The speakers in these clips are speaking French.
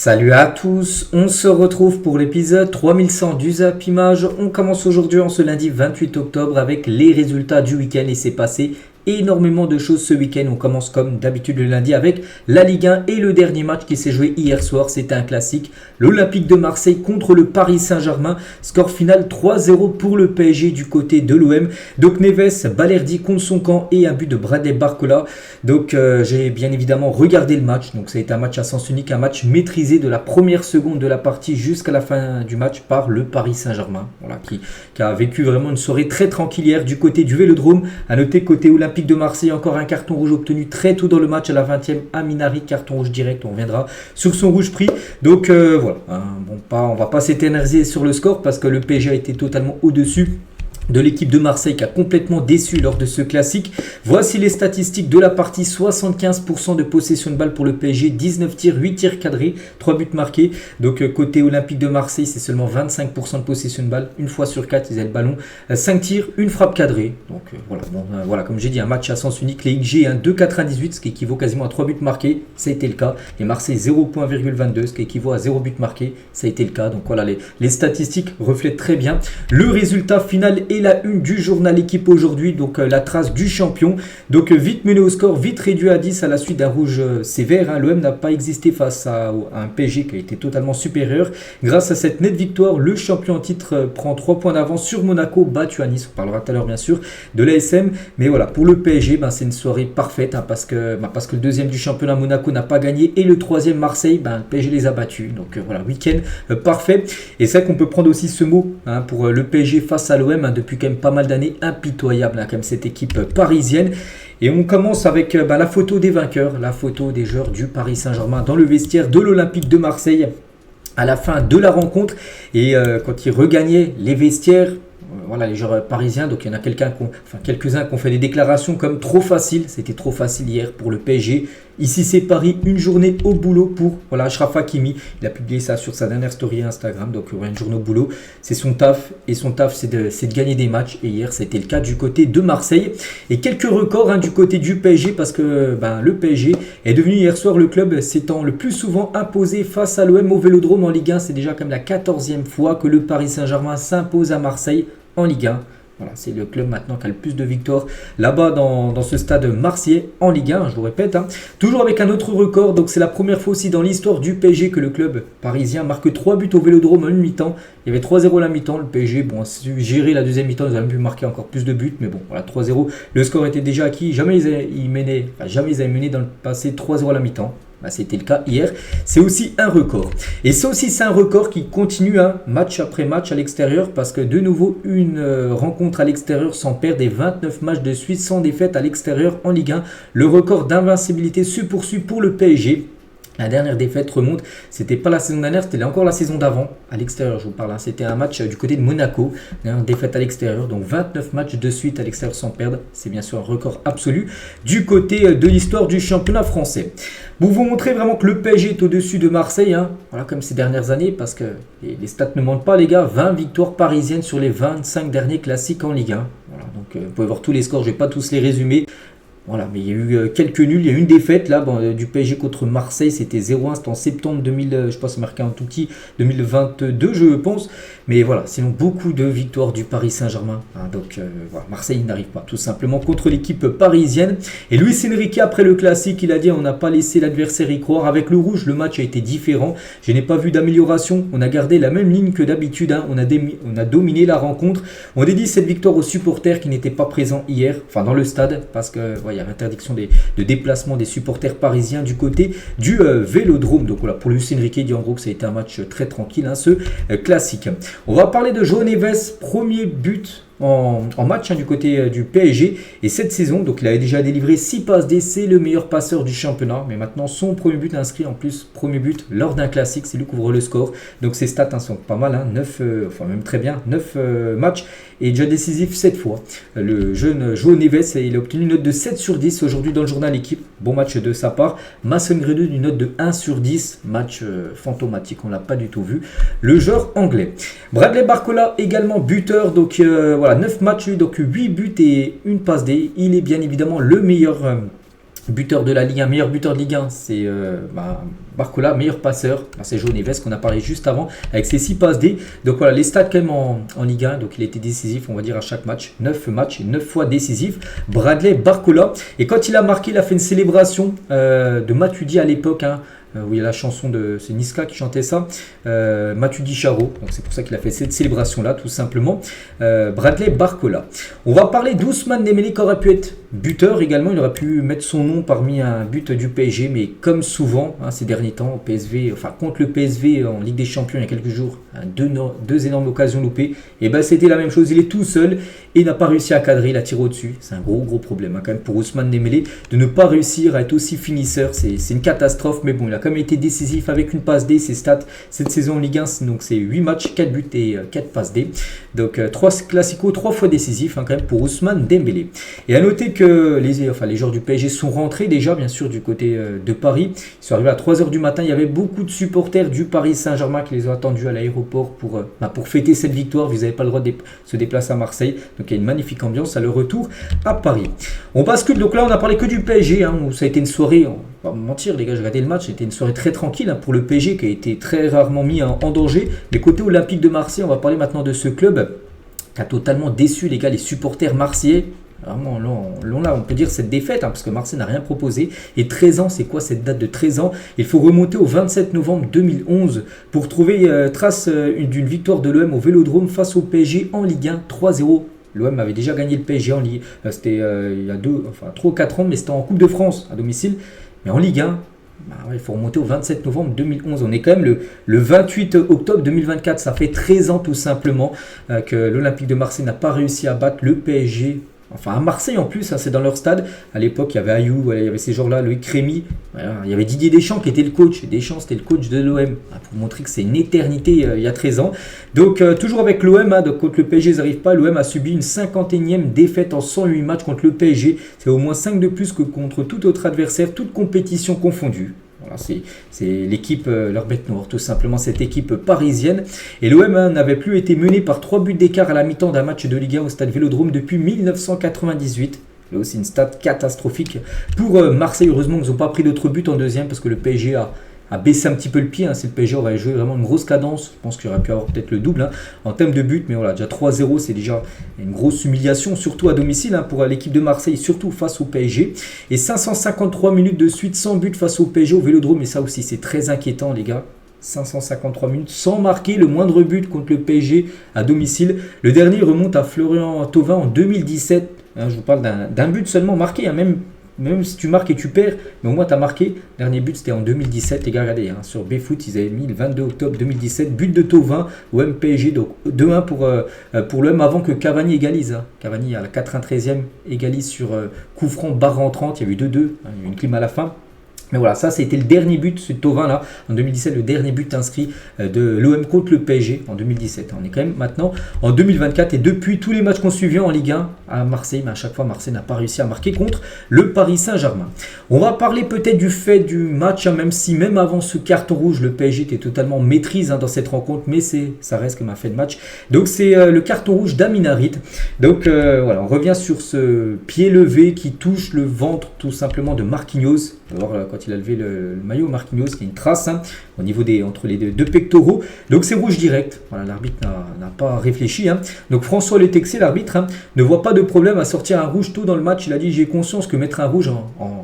Salut à tous, on se retrouve pour l'épisode 3100 du Zap Image. On commence aujourd'hui en ce lundi 28 octobre avec les résultats du week-end et c'est passé énormément de choses ce week-end. On commence comme d'habitude le lundi avec la Ligue 1 et le dernier match qui s'est joué hier soir. C'était un classique, l'Olympique de Marseille contre le Paris Saint-Germain. Score final 3-0 pour le PSG du côté de l'OM. Donc Neves, Balerdi contre son camp et un but de Bradley Barcola. Donc j'ai bien évidemment regardé le match. Donc ça a été un match à sens unique, un match maîtrisé de la première seconde de la partie jusqu'à la fin du match par le Paris Saint-Germain. Voilà, qui a vécu vraiment une soirée très tranquille hier du côté du Vélodrome. À noter côté Olympique de Marseille, encore un carton rouge obtenu très tôt dans le match à la 20e. Aminari, carton rouge direct, on reviendra sur son rouge pris. Donc voilà, on va pas s'éterniser sur le score parce que le PSG a été totalement au-dessus de l'équipe de Marseille qui a complètement déçu lors de ce classique. Voici les statistiques de la partie. 75% de possession de balle pour le PSG, 19 tirs, 8 tirs cadrés, 3 buts marqués. Donc côté Olympique de Marseille, c'est seulement 25% de possession de balle, une fois sur 4 ils avaient le ballon, 5 tirs, une frappe cadrée. Donc voilà, comme j'ai dit, un match à sens unique, les XG 2,98, ce qui équivaut quasiment à 3 buts marqués, ça a été le cas. Et Marseille 0,22, ce qui équivaut à 0 but marqué, ça a été le cas. Donc voilà, les statistiques reflètent très bien le résultat final et la une du journal Équipe aujourd'hui, donc la trace du champion. Donc vite mené au score, vite réduit à 10 à la suite d'un rouge sévère. L'OM n'a pas existé face à un PSG qui a été totalement supérieur. Grâce à cette nette victoire, le champion en titre prend 3 points d'avance sur Monaco, battu à Nice. On parlera tout à l'heure bien sûr de l'ASM. Mais voilà, pour le PSG, c'est une soirée parfaite parce que le deuxième du championnat Monaco n'a pas gagné et le troisième Marseille, le PSG les a battus. Donc voilà, week-end parfait. Et c'est vrai qu'on peut prendre aussi ce mot pour le PSG face à l'OM depuis quand même pas mal d'années, impitoyable quand même cette équipe parisienne. Et on commence avec la photo des vainqueurs, la photo des joueurs du Paris Saint-Germain dans le vestiaire de l'Olympique de Marseille à la fin de la rencontre. Et quand ils regagnaient les vestiaires, voilà, les joueurs parisiens, donc il y en a quelques-uns qui ont fait des déclarations comme trop facile, c'était trop facile hier pour le PSG. Ici c'est Paris, une journée au boulot pour Achraf Hakimi. Il a publié ça sur sa dernière story Instagram, donc une journée au boulot, c'est son taf, et son taf c'est de gagner des matchs. Et hier c'était le cas du côté de Marseille. Et quelques records du côté du PSG, parce que le PSG est devenu hier soir le club s'étant le plus souvent imposé face à l'OM au Vélodrome en Ligue 1. C'est déjà comme la 14e fois que le Paris Saint-Germain s'impose à Marseille en Ligue 1. Voilà, c'est le club maintenant qui a le plus de victoires là-bas dans ce stade marseillais en Ligue 1, je vous répète. Toujours avec un autre record, donc c'est la première fois aussi dans l'histoire du PSG que le club parisien marque 3 buts au Vélodrome en une mi-temps. Il y avait 3-0 la mi-temps, le PSG a su gérer la deuxième mi-temps, ils avaient pu marquer encore plus de buts, mais bon, voilà, 3-0, le score était déjà acquis, jamais ils avaient mené dans le passé 3-0 à la mi-temps. C'était le cas hier. C'est aussi un record. Et c'est un record qui continue match après match à l'extérieur, parce que de nouveau une rencontre à l'extérieur sans perdre et 29 matchs de suite sans défaite à l'extérieur en Ligue 1. Le record d'invincibilité se poursuit pour le PSG. La dernière défaite remonte, c'était pas la saison dernière, c'était encore la saison d'avant, à l'extérieur je vous parle. C'était un match du côté de Monaco, une défaite à l'extérieur, donc 29 matchs de suite à l'extérieur sans perdre. C'est bien sûr un record absolu du côté de l'histoire du championnat français. Pour vous montrer vraiment que le PSG est au-dessus de Marseille, voilà, comme ces dernières années, parce que les stats ne mentent pas les gars, 20 victoires parisiennes sur les 25 derniers classiques en Ligue 1. Voilà, donc vous pouvez voir tous les scores, je ne vais pas tous les résumer. Voilà, mais il y a eu quelques nuls, il y a eu une défaite là du PSG contre Marseille, c'était 0-1, c'était en septembre 2000, je pense c'est marqué un tout petit, 2022 je pense, mais voilà, sinon beaucoup de victoires du Paris Saint-Germain, donc voilà, Marseille n'arrive pas tout simplement contre l'équipe parisienne. Et Luis Enrique après le classique, il a dit on n'a pas laissé l'adversaire y croire, avec le rouge le match a été différent, je n'ai pas vu d'amélioration, on a gardé la même ligne que d'habitude, on a dominé la rencontre, on dédie cette victoire aux supporters qui n'étaient pas présents hier, enfin dans le stade, parce que il y a l'interdiction de déplacement des supporters parisiens du côté du Vélodrome. Donc voilà, pour Luis Enrique, il dit en gros que ça a été un match très tranquille, ce classique. On va parler de João Neves, premier but en match du côté du PSG, et cette saison donc il avait déjà délivré 6 passes d'essai, le meilleur passeur du championnat, mais maintenant son premier but inscrit, en plus premier but lors d'un classique, c'est lui qui ouvre le score. Donc ses stats sont pas mal, 9 même très bien, 9 matchs et déjà décisif 7 fois. Le jeune João Neves, il a obtenu une note de 7 sur 10 aujourd'hui dans le journal Équipe, bon match de sa part. Mason Greenwood une note de 1 sur 10, match fantomatique, on l'a pas du tout vu, le joueur anglais. Bradley Barcola également buteur, donc voilà, 9 matchs, donc 8 buts et une passe D. Il est bien évidemment le meilleur Buteur de la Ligue 1, meilleur buteur de Ligue 1, c'est Barcola, meilleur passeur, c'est João Neves qu'on a parlé juste avant, avec ses 6 passes D. Donc voilà, les stats quand même en Ligue 1, donc il était décisif, on va dire, à chaque match, 9 matchs, 9 fois décisif. Bradley Barcola, et quand il a marqué, il a fait une célébration de Matuidi à l'époque, où il y a la chanson de... C'est Niska qui chantait ça. Matuidi Charo. Donc c'est pour ça qu'il a fait cette célébration-là, tout simplement. Bradley Barcola. On va parler d'Ousmane Dembélé qui aurait pu être buteur également. Il aurait pu mettre son nom parmi un but du PSG. Mais comme souvent, ces derniers temps, au PSV, enfin contre le PSV en Ligue des Champions il y a quelques jours, deux énormes occasions loupées. Et ben c'était la même chose. Il est tout seul et n'a pas réussi à cadrer. Il a tiré au-dessus. C'est un gros problème quand même pour Ousmane Dembélé de ne pas réussir à être aussi finisseur. C'est une catastrophe. Mais bon, il a quand même été décisif avec une passe D. Ses stats cette saison en Ligue 1, donc c'est 8 matchs, 4 buts et 4 passes D. Donc 3 classicos, 3 fois décisifs quand même pour Ousmane Dembélé. Et à noter que les joueurs du PSG sont rentrés déjà bien sûr du côté de Paris. Ils sont arrivés à 3h du matin. Il y avait beaucoup de supporters du Paris Saint-Germain qui les ont attendus à l'aéroport pour fêter cette victoire. Vous n'avez pas le droit de se déplacer à Marseille. Donc il y a une magnifique ambiance à leur retour à Paris. On bascule, donc là on a parlé que du PSG, où ça a été une soirée, on va pas mentir les gars, j'ai regardé le match, c'était une soirée très tranquille pour le PSG qui a été très rarement mis en danger. Mais côté Olympique de Marseille, on va parler maintenant de ce club qui a totalement déçu les gars, les supporters marseillais. Vraiment, là, on peut dire cette défaite, parce que Marseille n'a rien proposé. Et 13 ans, c'est quoi cette date de 13 ans? Il faut remonter au 27 novembre 2011 pour trouver trace d'une victoire de l'OM au Vélodrome face au PSG en Ligue 1, 3-0. L'OM avait déjà gagné le PSG en Ligue 1, c'était il y a 3 ou 4 ans, mais c'était en Coupe de France à domicile. Mais en Ligue 1, il faut remonter au 27 novembre 2011. On est quand même le 28 octobre 2024. Ça fait 13 ans tout simplement que l'Olympique de Marseille n'a pas réussi à battre le PSG. Enfin, à Marseille en plus, c'est dans leur stade. À l'époque, il y avait Ayou, il y avait ces joueurs-là, Loïc Rémy. Il y avait Didier Deschamps qui était le coach. Deschamps, c'était le coach de l'OM. Pour montrer que c'est une éternité il y a 13 ans. Donc, toujours avec l'OM, donc, contre le PSG, ils n'arrivent pas. L'OM a subi une 51e défaite en 108 matchs contre le PSG. C'est au moins 5 de plus que contre tout autre adversaire, toute compétition confondue. Voilà, c'est l'équipe, leur bête noire, tout simplement, cette équipe parisienne. Et l'OM n'avait plus été mené par 3 buts d'écart à la mi-temps d'un match de Ligue 1 au stade Vélodrome depuis 1998. Là aussi une stat catastrophique pour Marseille. Heureusement qu'ils n'ont pas pris d'autres buts en deuxième parce que le PSG a baissé un petit peu le pied. Si le PSG aurait joué vraiment une grosse cadence, je pense qu'il aurait pu avoir peut-être le double en termes de but. Mais voilà, déjà 3-0, c'est déjà une grosse humiliation, surtout à domicile pour l'équipe de Marseille, surtout face au PSG. Et 553 minutes de suite sans but face au PSG au Vélodrome. Et ça aussi, c'est très inquiétant, les gars. 553 minutes sans marquer le moindre but contre le PSG à domicile. Le dernier remonte à Florian Thauvin en 2017. Je vous parle d'un but seulement marqué, même si tu marques et tu perds, mais au moins tu as marqué. Dernier but, c'était en 2017. Les gars, regardez, sur BFoot, ils avaient mis le 22 octobre 2017. But de Thauvin au MPG, donc 2-1 pour l'OM avant que Cavani égalise. Cavani, à la 93e, égalise sur coup franc, barre rentrante. Il y a eu 2-2, il y a eu une clim à la fin. Mais voilà, ça c'était le dernier but, ce Thauvin là, en 2017, le dernier but inscrit de l'OM contre le PSG en 2017. On est quand même maintenant en 2024 et depuis tous les matchs qu'on suivait en Ligue 1 à Marseille, mais à chaque fois Marseille n'a pas réussi à marquer contre le Paris Saint-Germain. On va parler peut-être du fait du match, même si même avant ce carton rouge, le PSG était totalement maîtrise dans cette rencontre, mais ça reste comme un fait de match. Donc c'est le carton rouge d'Amin Harit. Donc voilà, on revient sur ce pied levé qui touche le ventre tout simplement de Marquinhos. On va voir quand il a levé le maillot, Marquinhos, il y a une trace au niveau entre les deux pectoraux. Donc c'est rouge direct. Voilà, l'arbitre n'a pas réfléchi. Donc François Le Texier, l'arbitre, ne voit pas de problème à sortir un rouge tôt dans le match. Il a dit: j'ai conscience que mettre un rouge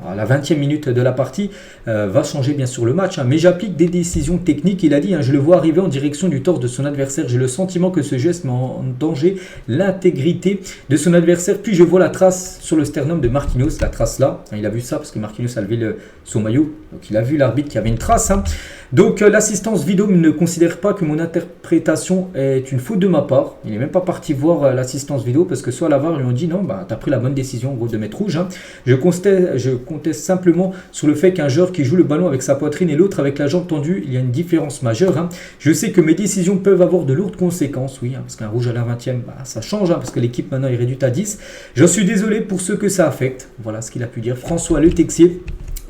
à la 20e minute de la partie va changer bien sûr le match. Mais j'applique des décisions techniques. Il a dit: je le vois arriver en direction du torse de son adversaire. J'ai le sentiment que ce geste met en danger l'intégrité de son adversaire. Puis je vois la trace sur le sternum de Marquinhos. La trace là, il a vu ça parce que Marquinhos a levé son maillot. Donc il a vu l'arbitre qui avait une trace. Donc l'assistance vidéo ne considère pas que mon interprétation est une faute de ma part. Il n'est même pas parti voir l'assistance vidéo parce que soit la VAR lui ont dit: non, tu as pris la bonne décision en gros de mettre rouge. Je conteste simplement sur le fait qu'un joueur qui joue le ballon avec sa poitrine et l'autre avec la jambe tendue, il y a une différence majeure. Je sais que mes décisions peuvent avoir de lourdes conséquences, oui, parce qu'un rouge à la 20e, ça change, parce que l'équipe maintenant est réduite à 10. J'en suis désolé pour ceux que ça affecte. Voilà ce qu'il a pu dire François Le Texier.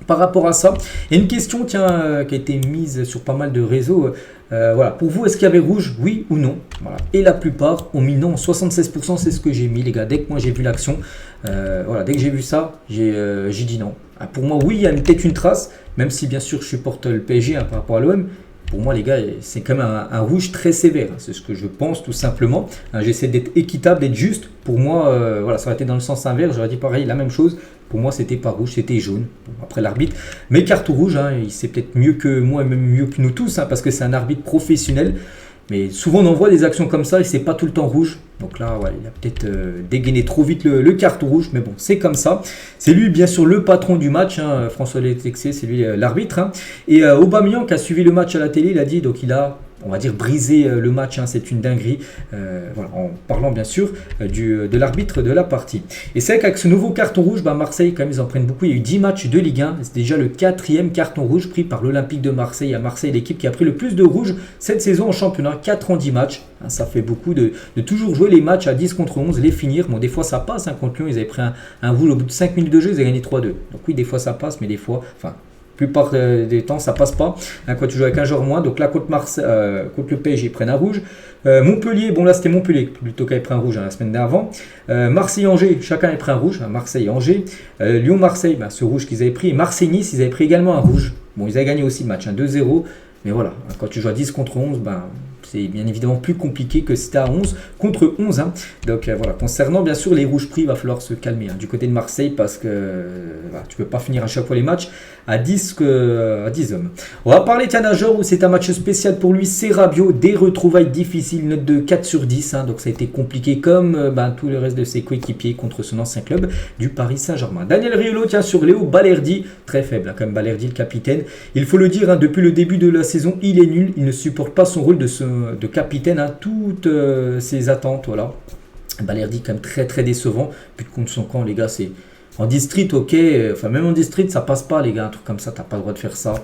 Par rapport à ça, il y a une question qui a été mise sur pas mal de réseaux. Voilà. Pour vous, est-ce qu'il y avait rouge, oui ou non? Voilà. Et la plupart ont mis non. 76%, c'est ce que j'ai mis, les gars. Dès que moi j'ai vu l'action, voilà, dès que j'ai vu ça, j'ai dit non. pour moi, oui, il y a peut-être une trace, même si bien sûr je supporte le PSG par rapport à l'OM. Pour moi, les gars, c'est quand même un rouge très sévère. C'est ce que je pense tout simplement. J'essaie d'être équitable, d'être juste. Pour moi, voilà, ça aurait été dans le sens inverse. J'aurais dit pareil, la même chose. Pour moi, c'était pas rouge, c'était jaune. Bon, après l'arbitre, mais carte rouge, il sait peut-être mieux que moi et même mieux que nous tous, parce que c'est un arbitre professionnel. Mais souvent, on en voit des actions comme ça et c'est pas tout le temps rouge. Donc là, ouais, il a peut-être dégainé trop vite le carton rouge. Mais bon, c'est comme ça. C'est lui, bien sûr, le patron du match. François Letexé, c'est lui l'arbitre. Et Aubameyang, qui a suivi le match à la télé, il a dit, donc il a, on va dire, brisé le match. C'est une dinguerie. Voilà, en parlant, bien sûr, de l'arbitre de la partie. Et c'est vrai qu'avec ce nouveau carton rouge, Marseille, quand même, ils en prennent beaucoup. Il y a eu 10 matchs de Ligue 1. C'est déjà le 4e carton rouge pris par l'Olympique de Marseille. À Marseille, l'équipe qui a pris le plus de rouge cette saison en championnat. 4 en 10 matchs. Ça fait beaucoup de toujours jouer les matchs à 10 contre 11, les finir. Bon, des fois ça passe. Contre Lyon, ils avaient pris un rouge au bout de 5 minutes de jeu, ils avaient gagné 3-2. Donc oui, des fois ça passe, mais des fois, enfin, la plupart des temps, ça passe pas. Quand tu joues avec un joueur moins. Donc là, contre le PSG, ils prennent un rouge. Montpellier, bon là c'était Montpellier plutôt qui avait pris un rouge la semaine d'avant. Marseille-Angers, chacun avait pris un rouge. Marseille-Angers. Lyon-Marseille, ce rouge qu'ils avaient pris. Et Marseille-Nice, ils avaient pris également un rouge. Bon, ils avaient gagné aussi le match, 2-0. Mais voilà, quand tu joues à 10 contre 11, c'est bien évidemment plus compliqué que si tu à 11 contre 11. Donc voilà, concernant bien sûr les rouges pris, il va falloir se calmer du côté de Marseille parce que tu ne peux pas finir à chaque fois les matchs à 10 hommes. On va parler d'un joueur où c'est un match spécial pour lui, c'est Rabiot, des retrouvailles difficiles, note de 4 sur 10. Donc ça a été compliqué comme tout le reste de ses coéquipiers contre son ancien club du Paris Saint-Germain. Daniel Riolo tient sur Léo Balerdi, très faible quand même Balerdi le capitaine. Il faut le dire, depuis le début de la saison, il est nul, il ne supporte pas son rôle de capitaine, toutes ses attentes, voilà. Balerdi quand même très très décevant, puis contre son camp les gars, c'est en district, ok, enfin même en district ça passe pas les gars, un truc comme ça, t'as pas le droit de faire ça.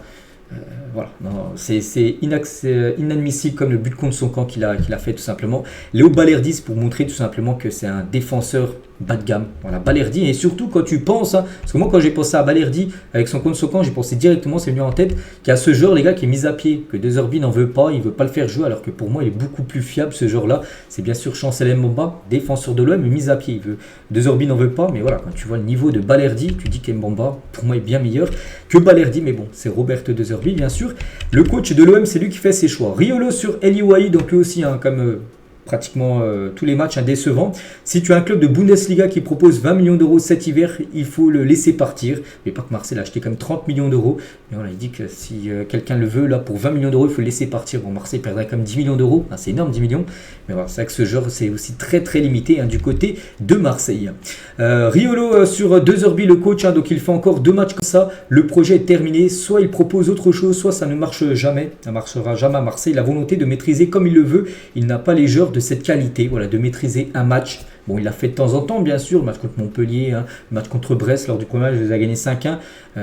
Voilà, c'est inadmissible comme le but contre son camp qu'il a fait tout simplement. Léo Balerdi, c'est pour montrer tout simplement que c'est un défenseur bas de gamme. Voilà, Balerdi, et surtout quand tu penses, parce que moi quand j'ai pensé à Balerdi avec son contre son camp, j'ai pensé directement, c'est venu en tête, qu'il y a ce joueur les gars qui est mis à pied, que De Zerbi n'en veut pas, il veut pas le faire jouer, alors que pour moi il est beaucoup plus fiable ce joueur-là. C'est bien sûr Chancel Mbamba, défenseur de l'OM, mais mis à pied. De Zerbi n'en veut pas, mais voilà, quand tu vois le niveau de Balerdi, tu dis qu'Mbamba pour moi est bien meilleur que Balerdi, mais bon, c'est Roberto De Zerbi bien sûr. Le coach de l'OM, c'est lui qui fait ses choix. Riolo sur El Ouahi, donc lui aussi, comme pratiquement tous les matchs décevants. Si tu as un club de Bundesliga qui propose 20 millions d'euros cet hiver, il faut le laisser partir. Mais pas que Marseille a acheté comme 30 millions d'euros. Mais voilà, il dit que si quelqu'un le veut, là, pour 20 millions d'euros, il faut le laisser partir. Bon, Marseille perdrait comme 10 millions d'euros. C'est énorme, 10 millions. Mais voilà, c'est vrai que ce genre, c'est aussi très très limité du côté de Marseille. Riolo sur De Zerbi, le coach, donc il fait encore 2 matchs comme ça. Le projet est terminé. Soit il propose autre chose, soit ça ne marche jamais. Ça ne marchera jamais à Marseille. La volonté de maîtriser comme il le veut. Il n'a pas les joueurs de cette qualité, voilà, de maîtriser un match. Bon, il l'a fait de temps en temps, bien sûr, le match contre Montpellier, le match contre Brest, lors du premier match, il les a gagné 5-1.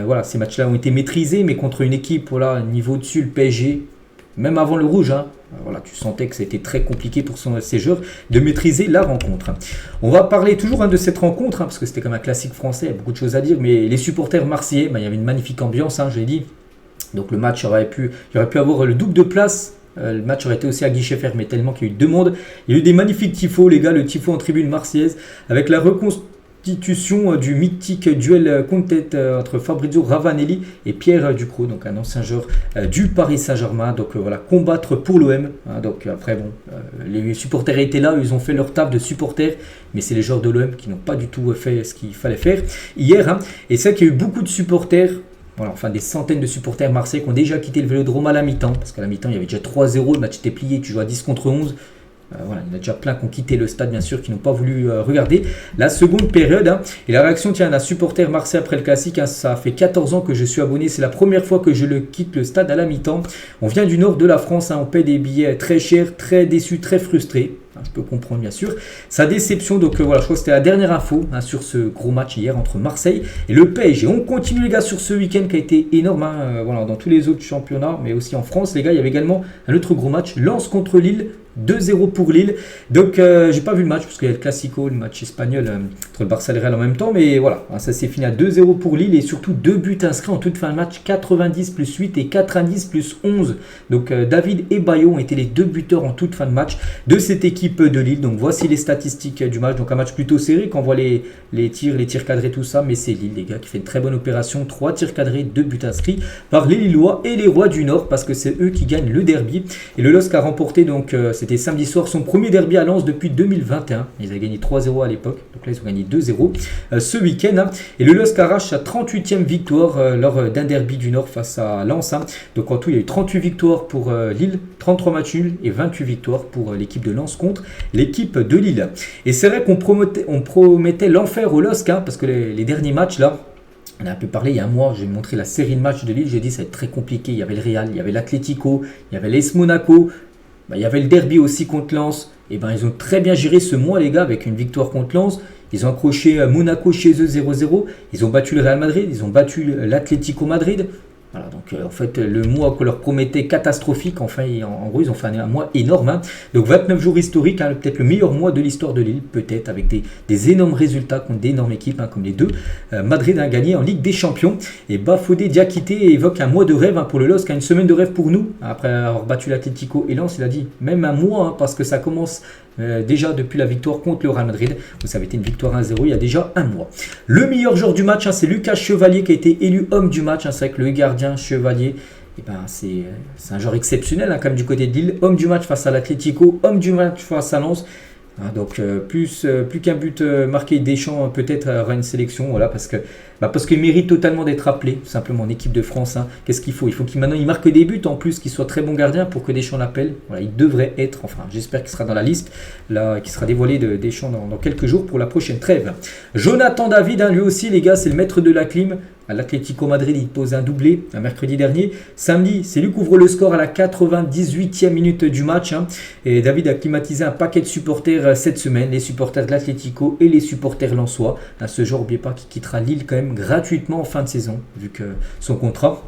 Voilà, ces matchs-là ont été maîtrisés, mais contre une équipe, voilà, niveau au-dessus, le PSG, même avant le rouge, voilà, tu sentais que c'était très compliqué pour ces joueurs de maîtriser la rencontre. On va parler toujours de cette rencontre, parce que c'était comme un classique français, il y a beaucoup de choses à dire, mais les supporters marseillais, il y avait une magnifique ambiance, je l'ai dit. Donc le match il aurait pu avoir le double de place. Le match aurait été aussi à guichet fermé tellement qu'il y a eu 2 mondes. Il y a eu des magnifiques tifos, les gars, le tifo en tribune marseillaise avec la reconstitution du mythique duel contre-tête entre Fabrizio Ravanelli et Pierre Ducrot, donc un ancien joueur du Paris Saint-Germain. Donc voilà, combattre pour l'OM. Donc après, bon, les supporters étaient là, ils ont fait leur table de supporters, mais c'est les joueurs de l'OM qui n'ont pas du tout fait ce qu'il fallait faire hier. Et c'est vrai qu'il y a eu beaucoup de supporters. Voilà, enfin des centaines de supporters marseillais qui ont déjà quitté le Vélodrome à la mi-temps, parce qu'à la mi-temps il y avait déjà 3-0, le match était plié, tu joues à 10 contre 11. Voilà, il y en a déjà plein qui ont quitté le stade, bien sûr, qui n'ont pas voulu regarder la seconde période. Et la réaction d'un supporter marseillais après le classique, ça fait 14 ans que je suis abonné, c'est la première fois que je quitte le stade à la mi-temps. On vient du nord de la France, on paie des billets très chers, très déçus, très frustrés. Je peux comprendre bien sûr sa déception. Donc voilà, je crois que c'était la dernière info sur ce gros match hier entre Marseille et le PSG. On continue les gars sur ce week-end qui a été énorme, voilà, dans tous les autres championnats, mais aussi en France les gars. Il y avait également un autre gros match, Lens contre Lille. 2-0 pour Lille. Donc j'ai pas vu le match parce qu'il y a le Classico, le match espagnol entre le Barça et le Real en même temps. Mais voilà, ça s'est fini à 2-0 pour Lille et surtout 2 buts inscrits en toute fin de match, 90 plus 8 et 90 plus 11. Donc David et Bayo ont été les 2 buteurs en toute fin de match de cette équipe de Lille. Donc voici les statistiques du match. Donc un match plutôt serré quand on voit les tirs cadrés, tout ça. Mais c'est Lille les gars qui fait une très bonne opération. 3 tirs cadrés, 2 buts inscrits par les Lillois et les Rois du Nord parce que c'est eux qui gagnent le derby. Et le LOSC a remporté donc c'était samedi soir son premier derby à Lens depuis 2021. Ils avaient gagné 3-0 à l'époque. Donc là ils ont gagné 2-0 ce week-end. Hein. Et le LOSC arrache sa 38e victoire lors d'un derby du Nord face à Lens. Hein. Donc en tout il y a eu 38 victoires pour Lille, 33 matchs nuls et 28 victoires pour l'équipe de Lens contre l'équipe de Lille. Et c'est vrai qu'on promettait l'enfer au LOSC hein, parce que les derniers matchs là, on a un peu parlé il y a un mois, j'ai montré la série de matchs de Lille, j'ai dit ça va être très compliqué, il y avait le Real, il y avait l'Atlético, il y avait l'AS Monaco, il y avait le derby aussi contre Lens, et ben ils ont très bien géré ce mois les gars avec une victoire contre Lens, ils ont accroché Monaco chez eux 0-0, ils ont battu le Real Madrid, ils ont battu l'Atlético Madrid. Voilà, donc en fait le mois qu'on leur promettait catastrophique, enfin en gros ils ont fait un mois énorme. Hein. Donc 29 jours historiques, hein, peut-être le meilleur mois de l'histoire de Lille, peut-être avec des énormes résultats contre d'énormes équipes hein, comme les deux. Madrid a gagné en Ligue des Champions et Bafodé Diakité évoque un mois de rêve hein, pour le LOSC, une semaine de rêve pour nous. Après avoir battu l'Atlético et Lens, il a dit même un mois hein, parce que ça commence déjà depuis la victoire contre le Real Madrid. Donc ça avait été une victoire 1-0 il y a déjà un mois. Le meilleur joueur du match, hein, c'est Lucas Chevalier qui a été élu homme du match. Hein, c'est avec le gardien Chevalier. Et ben, c'est un joueur exceptionnel hein, quand même du côté de Lille. Homme du match face à l'Atlético, homme du match face à Lens. Hein, donc plus qu'un but marqué, Deschamps peut-être aura une sélection, voilà, parce qu'il mérite totalement d'être appelé, tout simplement en équipe de France. Hein. Qu'est-ce qu'il faut? Il faut qu'il marque des buts en plus, qu'il soit très bon gardien pour que Deschamps l'appelle. Voilà, il devrait être, enfin j'espère qu'il sera dans la liste, là, qui sera dévoilée de Deschamps dans quelques jours pour la prochaine trêve. Jonathan David, hein, lui aussi les gars, c'est le maître de la clim. À l'Atlético Madrid, il pose un doublé un mercredi dernier. Samedi, c'est lui qui ouvre le score à la 98e minute du match. Hein. Et David a climatisé un paquet de supporters cette semaine. Les supporters de l'Atlético et les supporters lensois. Ce joueur, n'oubliez pas, qui quittera Lille quand même gratuitement en fin de saison, vu que son contrat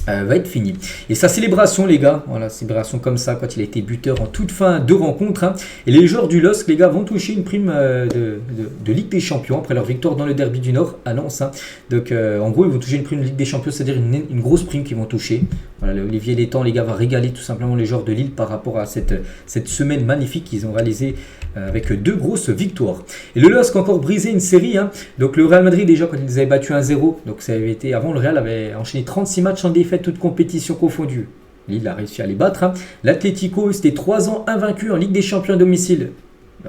va être fini. Et sa célébration les gars, voilà, célébration comme ça quand il a été buteur en toute fin de rencontre. Hein. Et les joueurs du LOSC les gars vont toucher une prime de Ligue des Champions après leur victoire dans le derby du Nord à Lens. Hein. Donc en gros ils vont toucher une prime de Ligue des Champions, c'est-à-dire une grosse prime qu'ils vont toucher. Voilà, Olivier Létang les gars va régaler tout simplement les joueurs de Lille par rapport à cette semaine magnifique qu'ils ont réalisée avec 2 grosses victoires. Et le LOSC a encore brisé une série. Hein. Donc le Real Madrid déjà quand ils avaient battu 1-0, donc ça avait été avant, le Real avait enchaîné 36 matchs en défaite, toutes compétitions confondues. Lille a réussi à les battre. Hein. L'Atlético, c'était 3 ans invaincu en Ligue des Champions à domicile.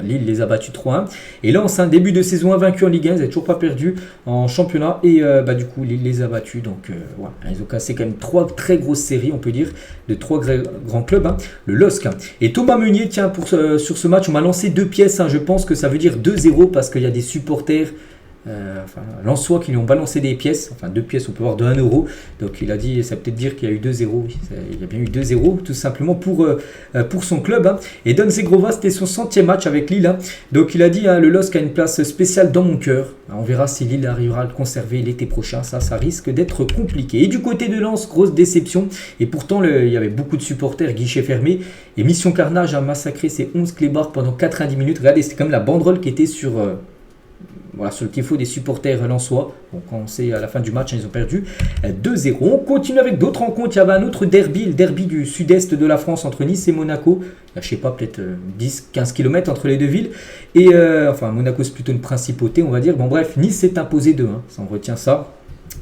Lille les a battus 3-1. Et là, en début de saison invaincu en Ligue 1, ils n'avaient toujours pas perdu en championnat. Et du coup, Lille les a battus. Donc, voilà. Ils ont cassé quand même 3 très grosses séries, on peut dire, de 3 grands clubs. Hein. Le LOSC. Hein. Et Thomas Meunier, tiens, sur ce match, on m'a lancé 2 pièces. Hein. Je pense que ça veut dire 2-0 parce qu'il y a des supporters lensois qui lui ont balancé des pièces, enfin 2 pièces on peut voir de 1 euro, donc il a dit, ça peut être dire qu'il y a eu 2-0, il y a bien eu 2-0 tout simplement pour son club. Hein. Et Don Zegrova, c'était son 100e match avec Lille, hein. Donc il a dit, hein, le LOSC a une place spéciale dans mon cœur, on verra si Lille arrivera à le conserver l'été prochain, ça risque d'être compliqué. Et du côté de Lens, grosse déception, et pourtant il y avait beaucoup de supporters, guichet fermé, et Mission Carnage a massacré ses 11 clébards pendant 90 minutes, regardez, c'était comme la banderole qui était sur le tifo des supporters lensois. Bon, quand c'est à la fin du match, ils ont perdu 2-0. On continue avec d'autres rencontres. Il y avait un autre derby, le derby du sud-est de la France entre Nice et Monaco. Il y a, je sais pas, peut-être 10-15 km entre les deux villes. Et Monaco, c'est plutôt une principauté, on va dire. Bon, bref, Nice s'est imposé 2-1. Ça, on retient ça.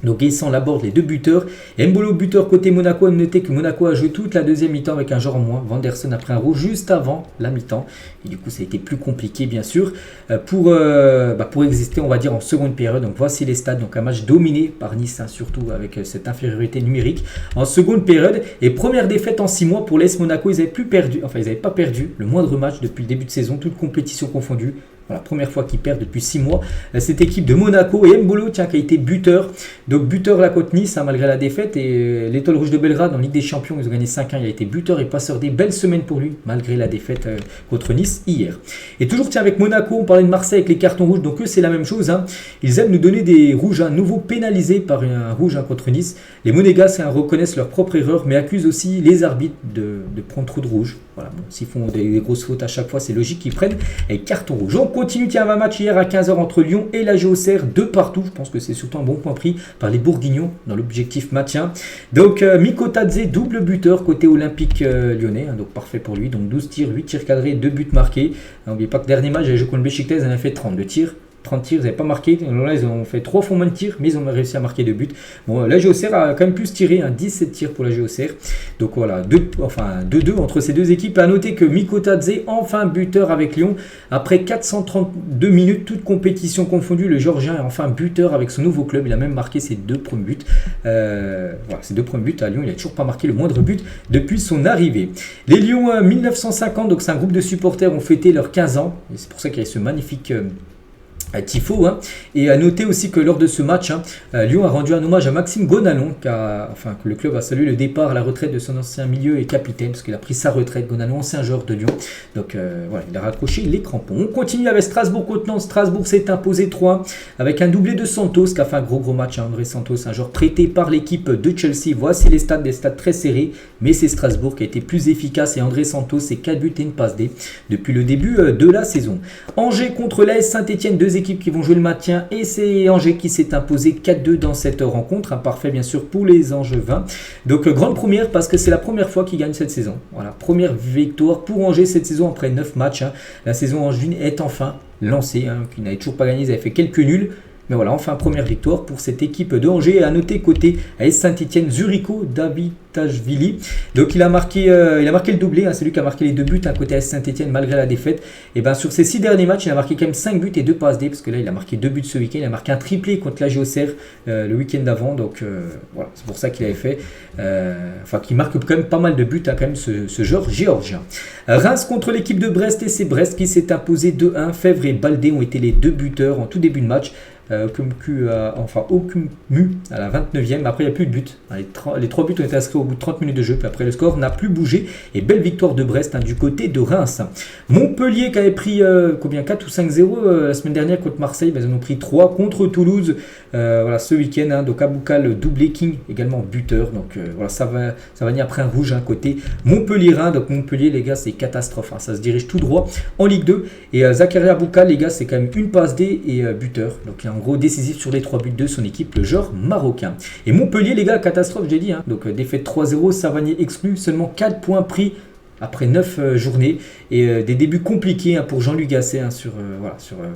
Donc Guessant Laborde, les 2 buteurs. Et Mbolo, buteur côté Monaco, a noté que Monaco a joué toute la deuxième mi-temps avec un joueur en moins. Vanderson a pris un rouge juste avant la mi-temps. Et du coup, ça a été plus compliqué, bien sûr, pour exister, on va dire, en seconde période. Donc voici les stats. Donc un match dominé par Nice, hein, surtout avec cette infériorité numérique en seconde période. Et première défaite en 6 mois pour l'AS Monaco. Ils n'avaient pas perdu le moindre match depuis le début de saison, toute compétition confondue. Voilà, première fois qu'ils perdent depuis 6 mois. Cette équipe de Monaco et Mbolo, tiens, qui a été buteur. Donc buteur là contre Nice, hein, malgré la défaite. Et l'Étoile Rouge de Belgrade en Ligue des Champions, ils ont gagné 5-1. Il a été buteur et passeur des belles semaines pour lui, malgré la défaite contre Nice hier. Et toujours tiens, avec Monaco, on parlait de Marseille avec les cartons rouges. Donc eux, c'est la même chose. Hein. Ils aiment nous donner des rouges à nouveau pénalisés par un rouge contre Nice. Les Monégasques reconnaissent leur propre erreur, mais accusent aussi les arbitres de prendre trop de rouge. Voilà, bon, s'ils font des grosses fautes à chaque fois, c'est logique qu'ils prennent un carton rouge. On continue, tiens, un match hier à 15h entre Lyon et la Géocère, de partout. Je pense que c'est surtout un bon point pris par les Bourguignons dans l'objectif maintien. Donc Mikotadze, double buteur côté olympique lyonnais, hein, donc parfait pour lui. Donc 12 tirs, 8 tirs cadrés, 2 buts marqués. N'oubliez pas que dernier match, j'avais joué contre Beşiktaş, ils en avaient fait 30 de tirs. 30 tirs, ils n'avaient pas marqué. Là, ils ont fait 3 fois moins de tirs, mais ils ont réussi à marquer 2 buts. Bon, la Géocère a quand même plus tiré, hein, 17 tirs pour la Géocère. Donc voilà, 2-2 entre ces deux équipes. À noter que Mikotadze, enfin buteur avec Lyon. Après 432 minutes, toute compétition confondue, le Géorgien est enfin buteur avec son nouveau club. Il a même marqué ses 2 premiers buts. Voilà, ses 2 premiers buts à Lyon. Il n'a toujours pas marqué le moindre but depuis son arrivée. Les Lions 1950, donc c'est un groupe de supporters, ont fêté leurs 15 ans. Et c'est pour ça qu'il y a ce magnifique tifo, hein. Et à noter aussi que lors de ce match, hein, Lyon a rendu un hommage à Maxime Gonalon, que le club a salué le départ à la retraite de son ancien milieu et capitaine, parce qu'il a pris sa retraite. Gonalon, ancien joueur de Lyon, donc voilà, il a raccroché les crampons. On continue avec Strasbourg-Contenance. Strasbourg s'est imposé 3 avec un doublé de Santos, qui a fait un gros match, hein. André Santos, un joueur prêté par l'équipe de Chelsea. Voici les stats, des stats très serrés, mais c'est Strasbourg qui a été plus efficace, et André Santos, c'est 4 buts et une passe D depuis le début de la saison. Angers contre l'AS Saint-Etienne, 2 équipes qui vont jouer le maintien, et c'est Angers qui s'est imposé 4-2 dans cette rencontre, un parfait bien sûr pour les Angevins. Donc grande première, parce que c'est la première fois qu'ils gagnent cette saison. Voilà, première victoire pour Angers cette saison après 9 matchs, hein. La saison angevine est enfin lancée, hein, qui n'avait toujours pas gagné, ils avaient fait quelques nuls. Mais voilà, enfin première victoire pour cette équipe de Angers. À noter côté AS Saint-Etienne, Zurico Davitashvili. Donc il a marqué le doublé, hein, c'est lui qui a marqué les 2 buts à côté AS Saint-Etienne malgré la défaite. Et bien sur ses 6 derniers matchs, il a marqué quand même 5 buts et 2 passes D, parce que là il a marqué 2 buts ce week-end. Il a marqué un triplé contre la Géocère le week-end d'avant. Donc voilà, c'est pour ça qu'il avait fait. Qu'il marque quand même pas mal de buts, hein, quand même ce joueur géorgien. Reims contre l'équipe de Brest, et c'est Brest qui s'est imposé 2-1. Fèvre et Baldé ont été les 2 buteurs en tout début de match. Okummu à la 29e. Après, il n'y a plus de but. Les 3 buts ont été inscrits au bout de 30 minutes de jeu. Puis après, le score n'a plus bougé. Et belle victoire de Brest, hein, du côté de Reims. Montpellier qui avait pris 4 ou 5-0 la semaine dernière contre Marseille. Ils en ont pris 3 contre Toulouse ce week-end. Hein. Donc Aboukal doublé, King également buteur. Donc voilà, ça va venir après un rouge, hein, côté Montpellier-Rhin. Donc Montpellier, les gars, c'est catastrophe. Hein. Ça se dirige tout droit en Ligue 2. Et Zakaria Aboukal, les gars, c'est quand même une passe D et buteur. Donc en gros décisif sur les 3 buts de son équipe, le joueur marocain. Et Montpellier, les gars, catastrophe, j'ai dit, hein. Donc défaite 3-0, Savanier exclu, seulement 4 points pris après 9 journées, et des débuts compliqués, hein, pour Jean-Luc Gasset, hein, sur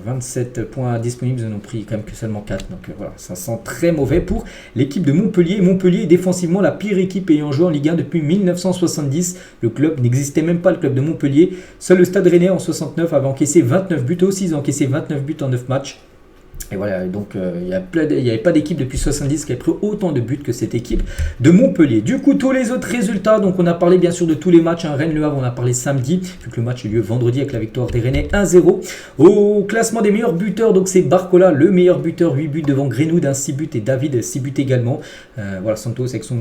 27 points disponibles, ils n'en ont pris quand même que seulement 4. Donc voilà, ça sent très mauvais pour l'équipe de Montpellier. Montpellier est défensivement la pire équipe ayant joué en Ligue 1 depuis 1970. Le club n'existait même pas, le club de Montpellier. Seul le Stade Rennais en 69 avait encaissé 29 buts. Aussi, ils ont encaissé 29 buts en 9 matchs. Et voilà, donc il n'y avait pas d'équipe depuis 70 qui a pris autant de buts que cette équipe de Montpellier. Du coup, tous les autres résultats, donc on a parlé bien sûr de tous les matchs, hein. Rennes-Le Havre, on a parlé samedi, vu que le match a eu lieu vendredi avec la victoire des Rennais 1-0. Au classement des meilleurs buteurs, donc c'est Barcola, le meilleur buteur, 8 buts devant Greenwood, 6 buts, et David, 6 buts également. Santos avec son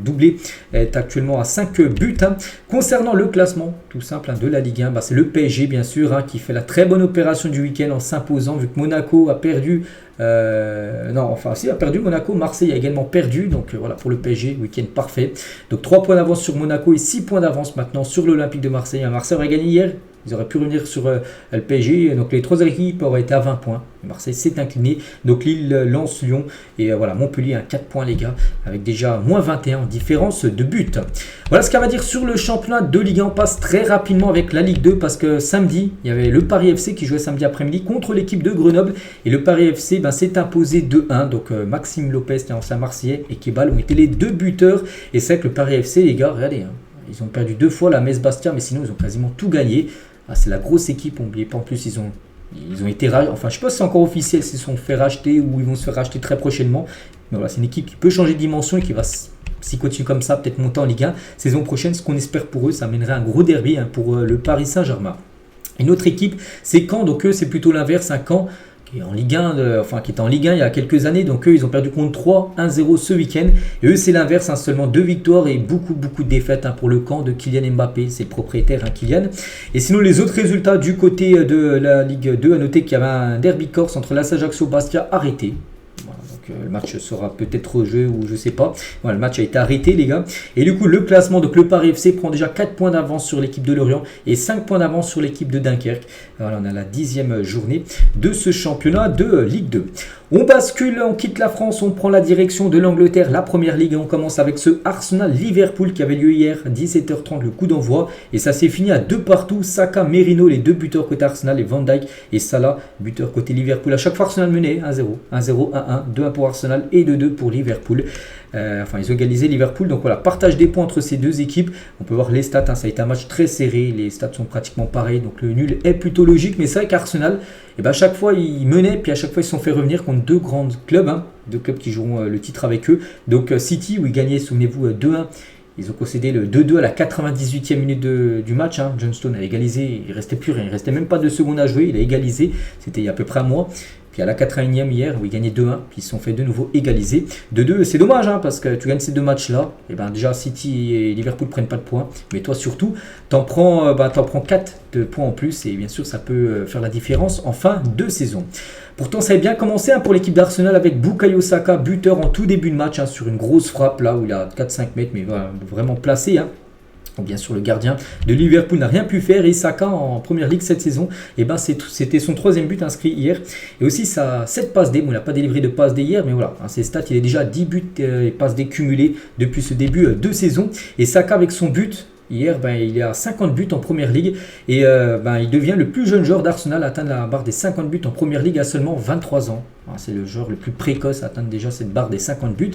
doublé est actuellement à 5 buts. Hein. Concernant le classement, tout simple, hein, de la Ligue 1, c'est le PSG bien sûr, hein, qui fait la très bonne opération du week-end en s'imposant, vu que Monaco a perdu. A perdu Monaco. Marseille a également perdu. Donc voilà, pour le PSG, week-end parfait. Donc 3 points d'avance sur Monaco et 6 points d'avance maintenant sur l'Olympique de Marseille. Marseille aurait gagné hier. Ils auraient pu revenir sur le PSG. Donc les 3 équipes auraient été à 20 points. Marseille s'est incliné. Donc Lille lance Lyon. Et voilà, Montpellier à 4 points, les gars. Avec déjà moins 21 en différence de but. Voilà ce qu'on va dire sur le championnat de Ligue 1. On passe très rapidement avec la Ligue 2. Parce que samedi, il y avait le Paris FC qui jouait samedi après-midi contre l'équipe de Grenoble. Et le Paris FC s'est imposé 2-1. Donc Maxime Lopez, l'ancien Marseillais, et Kebal ont été les 2 buteurs. Et c'est vrai que le Paris FC, les gars, regardez, hein, ils ont perdu 2 fois la Metz-Bastia. Mais sinon, ils ont quasiment tout gagné. C'est la grosse équipe, n'oubliez pas, en plus ils ont été rachetés, enfin je sais pas si c'est encore officiel, s'ils se sont fait racheter ou ils vont se faire racheter très prochainement, mais voilà, c'est une équipe qui peut changer de dimension et qui va, s'ils continuent comme ça, peut-être monter en Ligue 1 saison prochaine. Ce qu'on espère pour eux, ça mènerait un gros derby, hein, pour le Paris Saint-Germain. Une autre équipe, c'est Caen, donc eux c'est plutôt l'inverse, un Caen qui est en Ligue 1, qui était en Ligue 1 il y a quelques années, donc eux ils ont perdu contre 3, 1-0 ce week-end, et eux c'est l'inverse, seulement 2 victoires et beaucoup de défaites pour le camp de Kylian Mbappé, c'est le propriétaire Kylian. Et sinon les autres résultats du côté de la Ligue 2, à noter qu'il y avait un derby corse entre l'AS Ajaccio Bastia arrêté. Voilà, donc le match sera peut-être rejoué ou je sais pas. Voilà, le match a été arrêté les gars. Et du coup le classement, donc le Paris FC prend déjà 4 points d'avance sur l'équipe de Lorient et 5 points d'avance sur l'équipe de Dunkerque. Voilà, on a la 10e journée de ce championnat de Ligue 2. On bascule, on quitte la France, on prend la direction de l'Angleterre, la première ligue. Et on commence avec ce Arsenal-Liverpool qui avait lieu hier, 17h30, le coup d'envoi. Et ça s'est fini à 2-2. Saka, Merino, les deux buteurs côté Arsenal, et Van Dijk et Salah, buteur côté Liverpool. À chaque fois, Arsenal menait 1-0, 1-0, 1-1, 2-1 pour Arsenal et 2-2 pour Liverpool. Ils ont égalisé Liverpool. Donc voilà, partage des points entre ces deux équipes. On peut voir les stats, ça a été un match très serré. Les stats sont pratiquement pareils. Donc le nul est plutôt logique. Mais c'est vrai qu'Arsenal, à chaque fois, ils menaient. Puis à chaque fois, ils se sont fait revenir contre deux grands clubs. Deux clubs qui joueront le titre avec eux. Donc City, où ils gagnaient, souvenez-vous, 2-1. Ils ont concédé le 2-2 à la 98e minute du match. John Stone a égalisé. Il ne restait plus rien. Il ne restait même pas 2 secondes à jouer. Il a égalisé. C'était il y a à peu près un mois. Puis à la 81e hier, où ils gagnaient 2-1, puis ils se sont fait de nouveau égaliser. 2-2, c'est dommage, parce que tu gagnes ces deux matchs-là. Et déjà, City et Liverpool ne prennent pas de points. Mais toi, surtout, t'en prends 4 de points en plus. Et bien sûr, ça peut faire la différence en fin de saison. Pourtant, ça avait bien commencé pour l'équipe d'Arsenal avec Bukayo Saka, buteur en tout début de match, sur une grosse frappe, là où il a 4-5 mètres, mais vraiment placé. Bien sûr, le gardien de Liverpool n'a rien pu faire et Saka en première ligue cette saison, c'était son 3e but inscrit hier. Et aussi sa 7 passes D. Bon, il n'a pas délivré de passes D hier, mais voilà, ses stats, il est déjà 10 buts et passes D cumulées depuis ce début de saison. Et Saka avec son but hier, il est à 50 buts en première ligue et il devient le plus jeune joueur d'Arsenal à atteindre la barre des 50 buts en première ligue à seulement 23 ans. C'est le joueur le plus précoce à atteindre déjà cette barre des 50 buts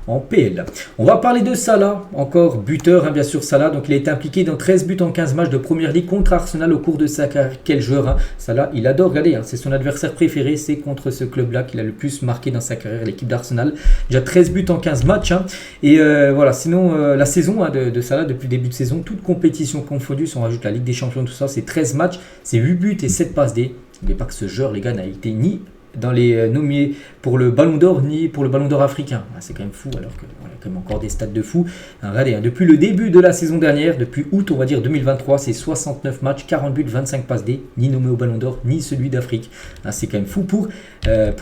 en PL. On va parler de Salah, encore buteur, bien sûr Salah. Donc il a été impliqué dans 13 buts en 15 matchs de première ligue contre Arsenal au cours de sa carrière. Quel joueur, Salah, il adore regarder, c'est son adversaire préféré, c'est contre ce club-là qu'il a le plus marqué dans sa carrière, l'équipe d'Arsenal. Déjà 13 buts en 15 matchs. Et voilà, sinon la saison de Salah depuis le début de saison, toute compétition confondue, si on rajoute la Ligue des Champions, tout ça, c'est 13 matchs, c'est 8 buts et 7 passes D. N'oubliez pas que ce joueur, les gars, n'a été ni dans les nommés pour le Ballon d'Or ni pour le Ballon d'Or africain. C'est quand même fou, alors qu'il y a quand même encore des stats de fou. Regardez, depuis le début de la saison dernière, depuis août on va dire 2023, c'est 69 matchs, 40 buts, 25 passes D, ni nommé au Ballon d'Or, ni celui d'Afrique. C'est quand même fou pour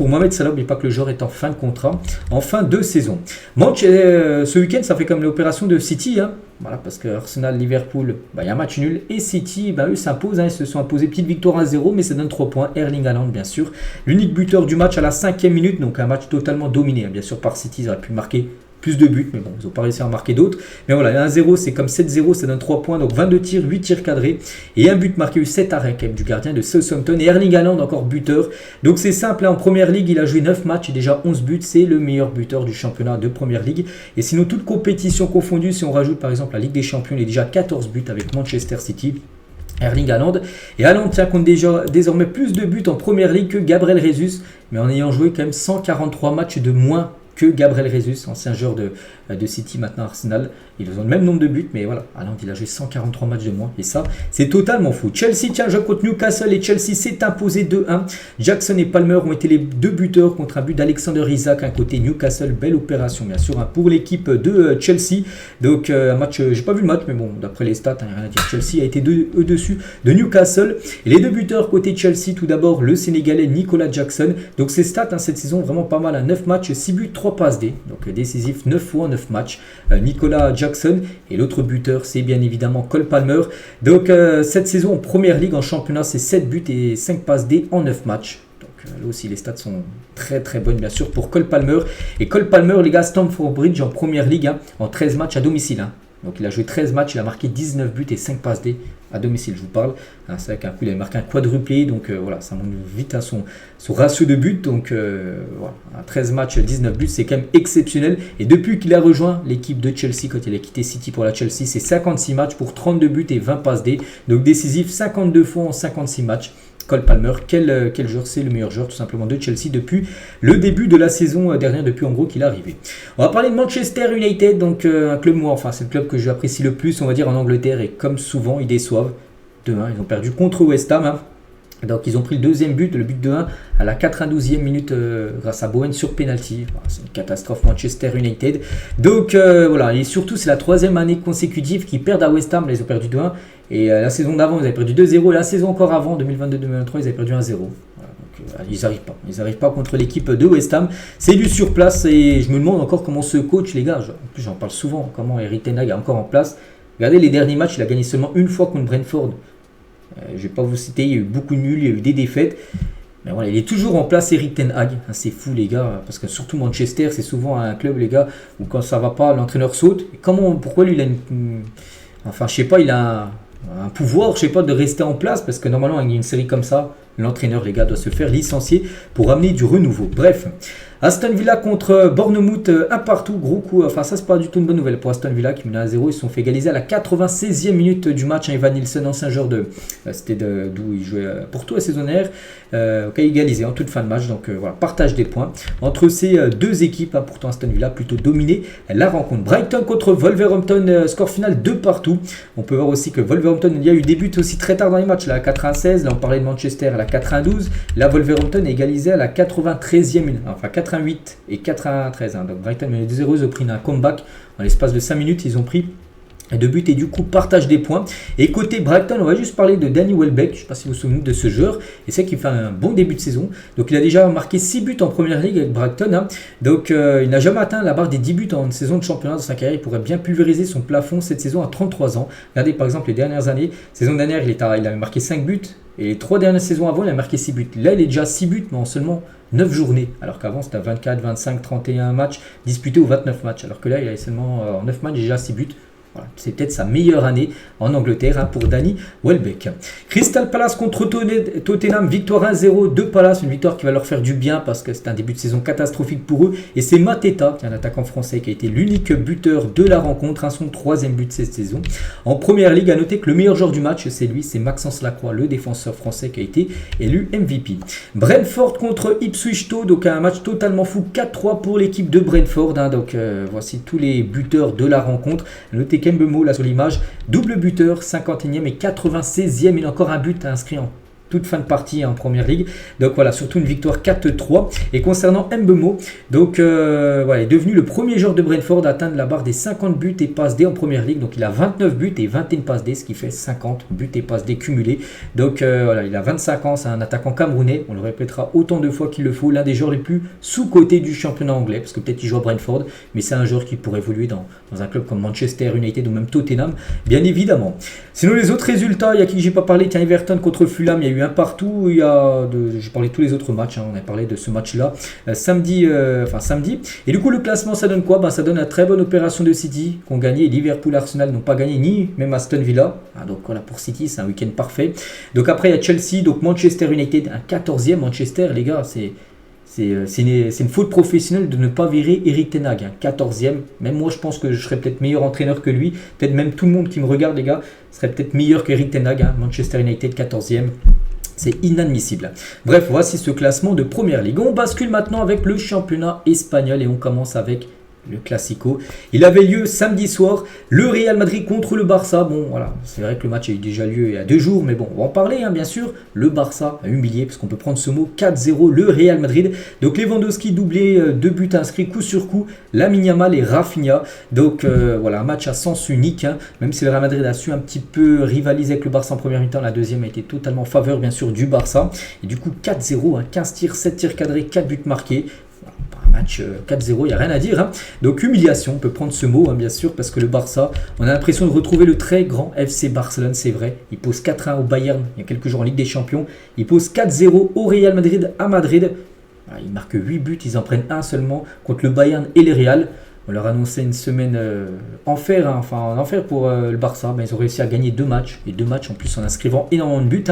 Mohamed Salah. N'oubliez pas que le joueur est en fin de contrat, en fin de saison. Ce week-end, ça fait comme l'opération de City, Voilà, parce que Arsenal, Liverpool, il y a un match nul. Et City, eux s'imposent. Ils se sont imposés. Petite victoire 1-0, mais ça donne 3 points. Erling Haaland, bien sûr. L'unique buteur du match à la 5e minute. Donc un match totalement dominé. Bien sûr, par City, ils auraient pu marquer plus de buts. Mais bon, ils n'ont pas réussi à en marquer d'autres. Mais voilà, 1-0, c'est comme 7-0. Ça donne 3 points. Donc 22 tirs, 8 tirs cadrés. Et un but marqué, 7 arrêts quand même du gardien de Southampton. Et Erling Haaland, encore buteur. Donc c'est simple. En première ligue, il a joué 9 matchs et déjà 11 buts. C'est le meilleur buteur du championnat de première ligue. Et sinon, toute compétition confondue, si on rajoute par exemple la Ligue des Champions, il est déjà 14 buts avec Manchester City. Erling Haaland. Et Haaland compte déjà désormais plus de buts en première ligue que Gabriel Jesus, mais en ayant joué quand même 143 matchs de moins que Gabriel Jesus, ancien joueur de City, maintenant Arsenal. Ils ont le même nombre de buts, mais voilà, Haaland il a joué 143 matchs de moins, et ça, c'est totalement fou. Chelsea tient le jeu contre Newcastle, et Chelsea s'est imposé 2-1. Jackson et Palmer ont été les deux buteurs contre un but d'Alexander Isak, un côté Newcastle. Belle opération, bien sûr, pour l'équipe de Chelsea. Donc, un match, j'ai pas vu le match, mais bon, d'après les stats, rien à dire. Chelsea a été au-dessus de Newcastle. Et les deux buteurs côté Chelsea, tout d'abord, le Sénégalais Nicolas Jackson. Donc, ses stats, cette saison, vraiment pas mal. 9 matchs, 6 buts, 3 passes D. Donc, décisif 9 fois, 9 matchs. Nicolas Jackson. Et l'autre buteur, c'est bien évidemment Cole Palmer. Donc, cette saison en première ligue, en championnat, c'est 7 buts et 5 passes D en 9 matchs. Donc, là aussi, les stats sont très très bonnes, bien sûr, pour Cole Palmer. Et Cole Palmer, les gars, Stamford Bridge en première ligue, en 13 matchs à domicile. Donc, il a joué 13 matchs, il a marqué 19 buts et 5 passes D à domicile, je vous parle. C'est vrai qu'un coup, il a marqué un quadruplé, donc voilà, ça monte vite son ratio de buts. Donc, voilà, 13 matchs, 19 buts, c'est quand même exceptionnel. Et depuis qu'il a rejoint l'équipe de Chelsea, quand il a quitté City pour la Chelsea, c'est 56 matchs pour 32 buts et 20 passes D. Donc, décisif 52 fois en 56 matchs. Cole Palmer, quel joueur, c'est le meilleur joueur tout simplement de Chelsea depuis le début de la saison dernière, depuis en gros qu'il est arrivé. On va parler de Manchester United, donc un club, moi, enfin c'est le club que j'apprécie le plus, on va dire, en Angleterre, et comme souvent ils déçoivent. 2-1. Ils ont perdu contre West Ham. Donc ils ont pris le deuxième but, le but de 1 à la 92e minute grâce à Bowen sur penalty. C'est une catastrophe Manchester United. Donc voilà, et surtout c'est la 3e année consécutive qu'ils perdent à West Ham. Là, ils ont perdu 2-1. Et la saison d'avant, ils avaient perdu 2-0. La saison encore avant, 2022-2023, ils avaient perdu 1-0. Voilà, donc, ils n'arrivent pas. Ils n'arrivent pas contre l'équipe de West Ham. C'est du sur place et je me demande encore comment ce coach, les gars, en plus j'en parle souvent, comment Erik ten Hag est encore en place. Regardez les derniers matchs, il a gagné seulement une fois contre Brentford. Je ne vais pas vous citer, il y a eu beaucoup de nuls, il y a eu des défaites. Mais voilà, il est toujours en place, Erik ten Hag. C'est fou, les gars, parce que surtout Manchester, c'est souvent un club, les gars, où quand ça va pas, l'entraîneur saute. Et pourquoi lui, il a enfin, je sais pas, il a un pouvoir, je sais pas, de rester en place, parce que normalement, il y a une série comme ça, l'entraîneur, les gars, doit se faire licencier pour amener du renouveau. Bref, Aston Villa contre Bournemouth, un partout, gros coup. Enfin, ça, c'est pas du tout une bonne nouvelle pour Aston Villa qui menait à 0. Ils se sont fait égaliser à la 96e minute du match. Evan Nilsson, ancien joueur c'était d'où il jouait Porto la saison dernière, qui a égalisé en toute fin de match. Donc voilà, partage des points entre ces deux équipes. Pourtant, Aston Villa a plutôt dominé la rencontre. Brighton contre Wolverhampton, score final 2 partout. On peut voir aussi que Wolverhampton, il y a eu des buts aussi très tard dans les matchs. Là, à la 96, là, on parlait de Manchester à la 92. Là, Wolverhampton est égalisé à la 93e minute. Enfin, 88 et 93. Donc Brighton menait 2-0, ils ont pris un comeback dans l'espace de 5 minutes, ils ont pris 2 buts et du coup partage des points. Et côté Brighton, on va juste parler de Danny Welbeck, je ne sais pas si vous vous souvenez de ce joueur, et c'est qu'il fait un bon début de saison. Donc il a déjà marqué 6 buts en première ligue avec Brighton. Donc il n'a jamais atteint la barre des 10 buts en saison de championnat dans sa carrière. Il pourrait bien pulvériser son plafond cette saison à 33 ans. Regardez par exemple les dernières années. Saison dernière, il avait marqué 5 buts. Et les 3 dernières saisons avant, il a marqué 6 buts. Là, il est déjà 6 buts, mais en seulement 9 journées. Alors qu'avant, c'était à 24, 25, 31 matchs disputés ou 29 matchs. Alors que là, il a seulement en 9 matchs déjà 6 buts. Voilà, c'est peut-être sa meilleure année en Angleterre pour Danny Welbeck. Crystal Palace contre Tottenham, victoire 1-0 de Palace, une victoire qui va leur faire du bien parce que c'est un début de saison catastrophique pour eux. Et c'est Mateta, qui est un attaquant français qui a été l'unique buteur de la rencontre, son 3e but de cette saison. En première ligue, à noter que le meilleur joueur du match, c'est lui, c'est Maxence Lacroix, le défenseur français qui a été élu MVP. Brentford contre Ipswich Town, donc un match totalement fou, 4-3 pour l'équipe de Brentford. Donc voici tous les buteurs de la rencontre. Notez Kembemo là sur l'image, double buteur, 51e et 96e, il a encore un but inscrit en toute fin de partie en première ligue. Donc voilà, surtout une victoire 4-3. Et concernant Mbeumo, donc voilà, il est devenu le premier joueur de Brentford à atteindre la barre des 50 buts et passes D en première ligue. Donc il a 29 buts et 21 passes D, ce qui fait 50 buts et passes D cumulés. Donc voilà, il a 25 ans, c'est un attaquant camerounais. On le répétera autant de fois qu'il le faut. L'un des joueurs les plus sous-cotés du championnat anglais, parce que peut-être il joue à Brentford, mais c'est un joueur qui pourrait évoluer dans un club comme Manchester United ou même Tottenham, bien évidemment. Sinon les autres résultats, il y a qui j'ai pas parlé, tiens, Everton contre Fulham, il y a eu un partout, j'ai parlé de tous les autres matchs, on a parlé de ce match-là samedi. Et du coup, le classement, ça donne quoi? Ça donne une très bonne opération de City, qui ont gagné. Liverpool, Arsenal n'ont pas gagné, ni même Aston Villa. Donc voilà, pour City, c'est un week-end parfait. Donc après, il y a Chelsea, donc Manchester United, un 14e. Manchester, les gars, c'est une faute professionnelle de ne pas virer Erik ten Hag, 14e. Même moi, je pense que je serais peut-être meilleur entraîneur que lui. Peut-être même tout le monde qui me regarde, les gars, serait peut-être meilleur qu'Erik ten Hag. Manchester United, 14e. C'est inadmissible. Bref, voici ce classement de première ligue. On bascule maintenant avec le championnat espagnol et on commence avec le Classico. Il avait lieu samedi soir, le Real Madrid contre le Barça. Bon, voilà, c'est vrai que le match a eu déjà lieu il y a 2 jours, mais bon, on va en parler, bien sûr. Le Barça a humilié, parce qu'on peut prendre ce mot, 4-0, le Real Madrid. Donc Lewandowski doublé, 2 buts inscrits coup sur coup, Lamine Yamal et Rafinha. Donc voilà, un match à sens unique, même si le Real Madrid a su un petit peu rivaliser avec le Barça en première mi-temps, la deuxième a été totalement en faveur, bien sûr, du Barça. Et du coup, 4-0, 15 tirs, 7 tirs cadrés, 4 buts marqués. Match 4-0, il n'y a rien à dire. Donc humiliation, on peut prendre ce mot, bien sûr, parce que le Barça, on a l'impression de retrouver le très grand FC Barcelone, c'est vrai. Il pose 4-1 au Bayern il y a quelques jours en Ligue des Champions. Il pose 4-0 au Real Madrid à Madrid. Voilà, ils marquent 8 buts, ils en prennent un seulement contre le Bayern et le Real. On leur annonçait une semaine enfer, en enfer pour le Barça. Ils ont réussi à gagner 2 matchs, et 2 matchs en plus en inscrivant énormément de buts.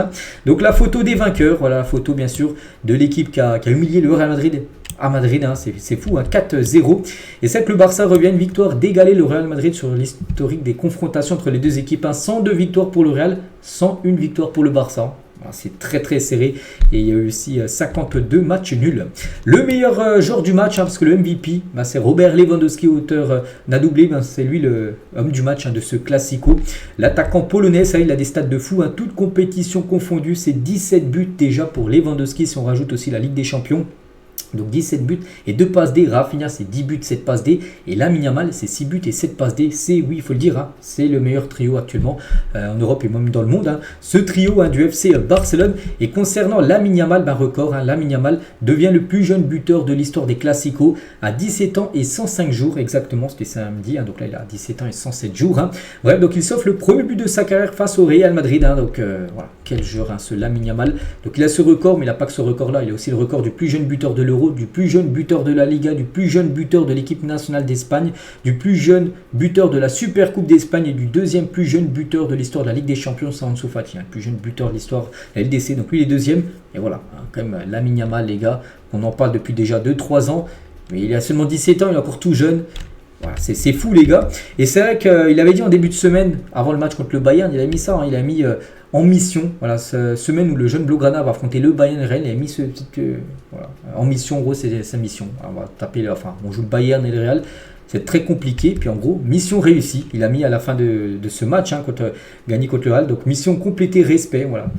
Donc la photo des vainqueurs, voilà la photo bien sûr de l'équipe qui a humilié le Real Madrid à Madrid, c'est fou, 4-0. Et c'est que le Barça revient une victoire d'égaler le Real Madrid sur l'historique des confrontations entre les deux équipes. 102 victoires pour le Real, 101 victoires pour le Barça. Voilà, c'est très très serré et il y a eu aussi 52 matchs nuls. Le meilleur joueur du match, parce que le MVP, c'est Robert Lewandowski, auteur d'un doublé, c'est lui le homme du match de ce Classico. L'attaquant polonais, ça il a des stats de fou, toutes compétitions confondues, c'est 17 buts déjà pour Lewandowski si on rajoute aussi la Ligue des Champions. Donc 17 buts et 2 passes D. Rafinha c'est 10 buts, 7 passes D. Et Lamine Yamal c'est 6 buts et 7 passes D. C'est, oui il faut le dire, c'est le meilleur trio actuellement en Europe et même dans le monde. Ce trio du FC Barcelone. Et concernant Lamine Yamal, record, Lamine Yamal devient le plus jeune buteur de l'histoire des Classicos à 17 ans et 105 jours exactement. C'était samedi, donc là il a 17 ans et 107 jours. Bref, donc il s'offre le premier but de sa carrière face au Real Madrid. Donc voilà, quel joueur ce Lamine Yamal. Donc il a ce record, mais il n'a pas que ce record là. Il a aussi le record du plus jeune buteur de l'Euro, du plus jeune buteur de la Liga, du plus jeune buteur de l'équipe nationale d'Espagne, du plus jeune buteur de la Super Coupe d'Espagne et du deuxième plus jeune buteur de l'histoire de la Ligue des Champions, c'est Ansu Fati, le plus jeune buteur de l'histoire de la LDC. Donc lui il est deuxième. Et voilà, quand même Lamine Yamal les gars, on en parle depuis déjà 2-3 ans, mais il a seulement 17 ans, il est encore tout jeune. Voilà, c'est fou les gars. Et c'est vrai qu'il avait dit en début de semaine, avant le match contre le Bayern, il a mis ça, il a mis en mission, voilà, cette semaine où le jeune Blaugrana va affronter le Bayern Rennes, il a mis ce petit, voilà, en mission, en gros c'est sa mission. Alors, on va taper, on joue le Bayern et le Real, c'est très compliqué, puis en gros, mission réussie, il a mis à la fin de ce match, gagné contre le Real, donc mission complétée, respect, voilà.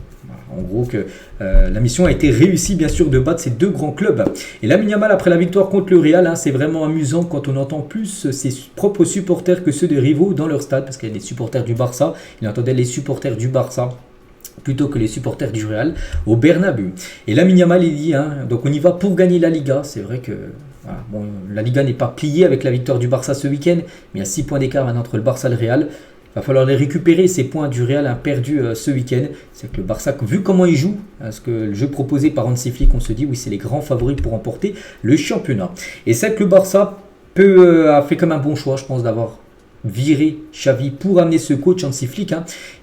En gros que la mission a été réussie bien sûr de battre ces deux grands clubs. Et Lamine Yamal après la victoire contre le Real, c'est vraiment amusant quand on entend plus ses propres supporters que ceux des rivaux dans leur stade, parce qu'il y a des supporters du Barça, il entendait les supporters du Barça plutôt que les supporters du Real au Bernabeu. Et Lamine Yamal il dit, donc on y va pour gagner la Liga, c'est vrai que voilà, bon, la Liga n'est pas pliée avec la victoire du Barça ce week-end, mais il y a 6 points d'écart maintenant entre le Barça et le Real. Il va falloir les récupérer, ces points du Real perdus ce week-end. C'est que le Barça, vu comment il joue, parce que le jeu proposé par Hansi Flick, on se dit oui, c'est les grands favoris pour remporter le championnat. Et c'est que le Barça a fait comme un bon choix, je pense, d'avoir viré Xavi pour amener ce coach Hansi Flick.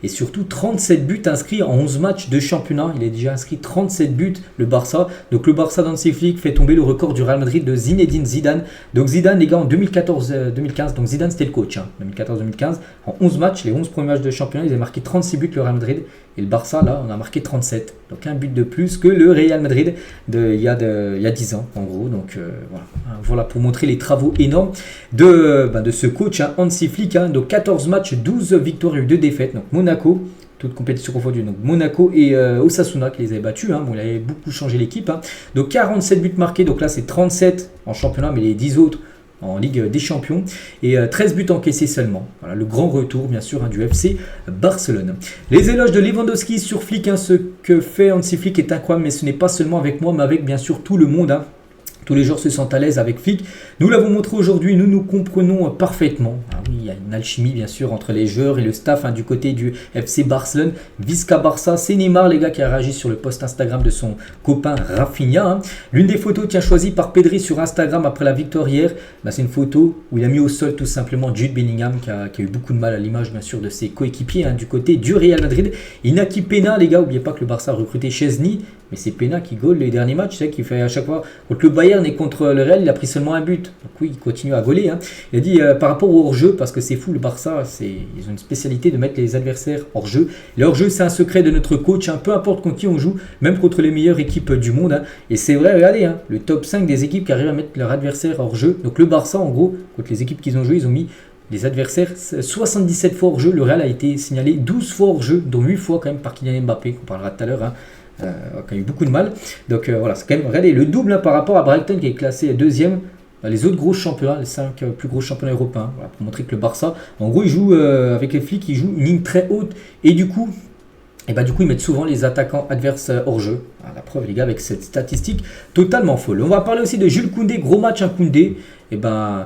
Et surtout 37 buts inscrits en 11 matchs de championnat. Il a déjà inscrit 37 buts, le Barça. Donc le Barça d'Hansi Flick fait tomber le record du Real Madrid de Zinedine Zidane. Donc Zidane, les gars, en 2014-2015, donc Zidane c'était le coach, 2014-2015. En 11 matchs, les 11 premiers matchs de championnat, ils avaient marqué 36 buts le Real Madrid. Et le Barça, là, on a marqué 37. Donc un but de plus que le Real Madrid il y a 10 ans, en gros. Donc voilà pour montrer les travaux énormes de ce coach, Hansi Flick. Donc 14 matchs, 12 victoires et 2 défaites. Donc Monaco, toutes compétitions confondues. Donc Monaco et Osasuna qui les avait battus. Bon, il avait beaucoup changé l'équipe. Donc 47 buts marqués. Donc là, c'est 37 en championnat, mais les 10 autres en Ligue des Champions, et 13 buts encaissés seulement. Voilà, le grand retour bien sûr du FC Barcelone. Les éloges de Lewandowski sur Flick, ce que fait Hansi Flick est incroyable, mais ce n'est pas seulement avec moi, mais avec bien sûr tout le monde. Tous les joueurs se sentent à l'aise avec Flick. Nous l'avons montré aujourd'hui, nous nous comprenons parfaitement. Oui, il y a une alchimie bien sûr entre les joueurs et le staff du côté du FC Barcelone. Visca Barça, c'est Neymar les gars qui a réagi sur le post Instagram de son copain Rafinha. L'une des photos choisie par Pedri sur Instagram après la victoire hier, c'est une photo où il a mis au sol tout simplement Jude Bellingham qui a eu beaucoup de mal à l'image bien sûr de ses coéquipiers du côté du Real Madrid. Inaki Peña les gars, n'oubliez pas que le Barça a recruté Chesney, mais c'est Peña qui goal les derniers matchs, qui fait à chaque fois contre le Bayern et contre le Real, il a pris seulement un but. Donc oui, il continue à gauler. Il a dit par rapport au hors-jeu, parce que c'est fou, le Barça, ils ont une spécialité de mettre les adversaires hors-jeu. Le hors-jeu, c'est un secret de notre coach, peu importe contre qui on joue, même contre les meilleures équipes du monde. Et c'est vrai, regardez, le top 5 des équipes qui arrivent à mettre leur adversaire hors-jeu. Donc le Barça, en gros, contre les équipes qu'ils ont joué, ils ont mis les adversaires 77 fois hors-jeu. Le Real a été signalé 12 fois hors-jeu, dont 8 fois quand même par Kylian Mbappé, qu'on parlera tout à l'heure. Qui a eu beaucoup de mal. Donc voilà, c'est quand même, regardez, le double par rapport à Brighton qui est classé deuxième. Les autres gros championnats, les 5 plus gros championnats européens, voilà, pour montrer que le Barça, en gros, il joue avec les flics, il joue une ligne très haute et du coup, ils mettent souvent les attaquants adverses hors jeu. La preuve, les gars, avec cette statistique totalement folle. On va parler aussi de Jules Koundé, gros match Koundé.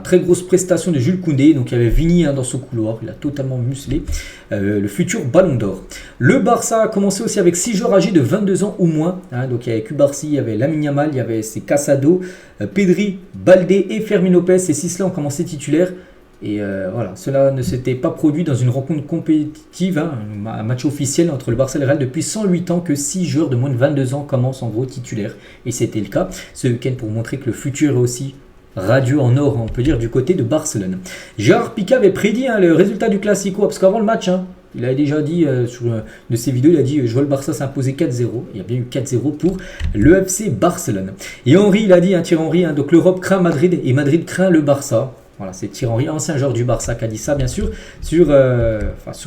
Très grosse prestation de Jules Koundé. Donc il y avait Vini dans son couloir, il a totalement musclé le futur Ballon d'Or. Le Barça a commencé aussi avec 6 joueurs âgés de 22 ans ou moins. Donc il y avait Cubarsi, il y avait Lamine Yamal, il y avait Casado, Pedri, Baldé et Fermin Lopez. Ces 6-là ont commencé titulaires. Et voilà, cela ne s'était pas produit dans une rencontre compétitive, un match officiel entre le Barça et le Real depuis 108 ans que 6 joueurs de moins de 22 ans commencent en gros titulaires. Et c'était le cas ce week-end pour montrer que le futur est aussi radieux en or, on peut dire, du côté de Barcelone. Gérard Piqué avait prédit le résultat du Classico, parce qu'avant le match, Il avait déjà dit sur une de ses vidéos, il a dit je vois le Barça s'imposer 4-0. Il y a bien eu 4-0 pour le FC Barcelone. Et Henry, il a dit, Thierry Henry, donc l'Europe craint Madrid et Madrid craint le Barça. Voilà, c'est Thierry Henry, ancien joueur du Barça, qui a dit ça, bien sûr, sur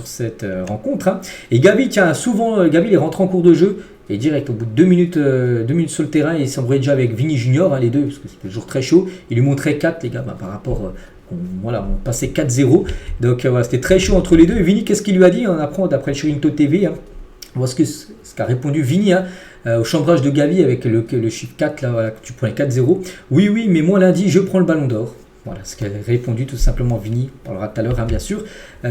cette rencontre. Hein. Et Gavi, Gavi, il est rentré en cours de jeu. Et direct, au bout de 2 minutes sur le terrain, il s'embrouillait déjà avec Vini Junior, hein, les deux, parce que c'était toujours très chaud. Il lui montrait 4, les gars, par rapport... on passait 4-0. Donc voilà, c'était très chaud entre les deux. Et Vini, qu'est-ce qu'il lui a dit? On apprend d'après le Chirinto TV. Hein. On voit ce qu'a répondu Vini au chambrage de Gavi avec le chiffre 4, là, voilà, que tu prenais 4-0. Oui, mais moi lundi, je prends le ballon d'or. Voilà ce qu'a répondu tout simplement Vini, on parlera tout à l'heure, hein, bien sûr,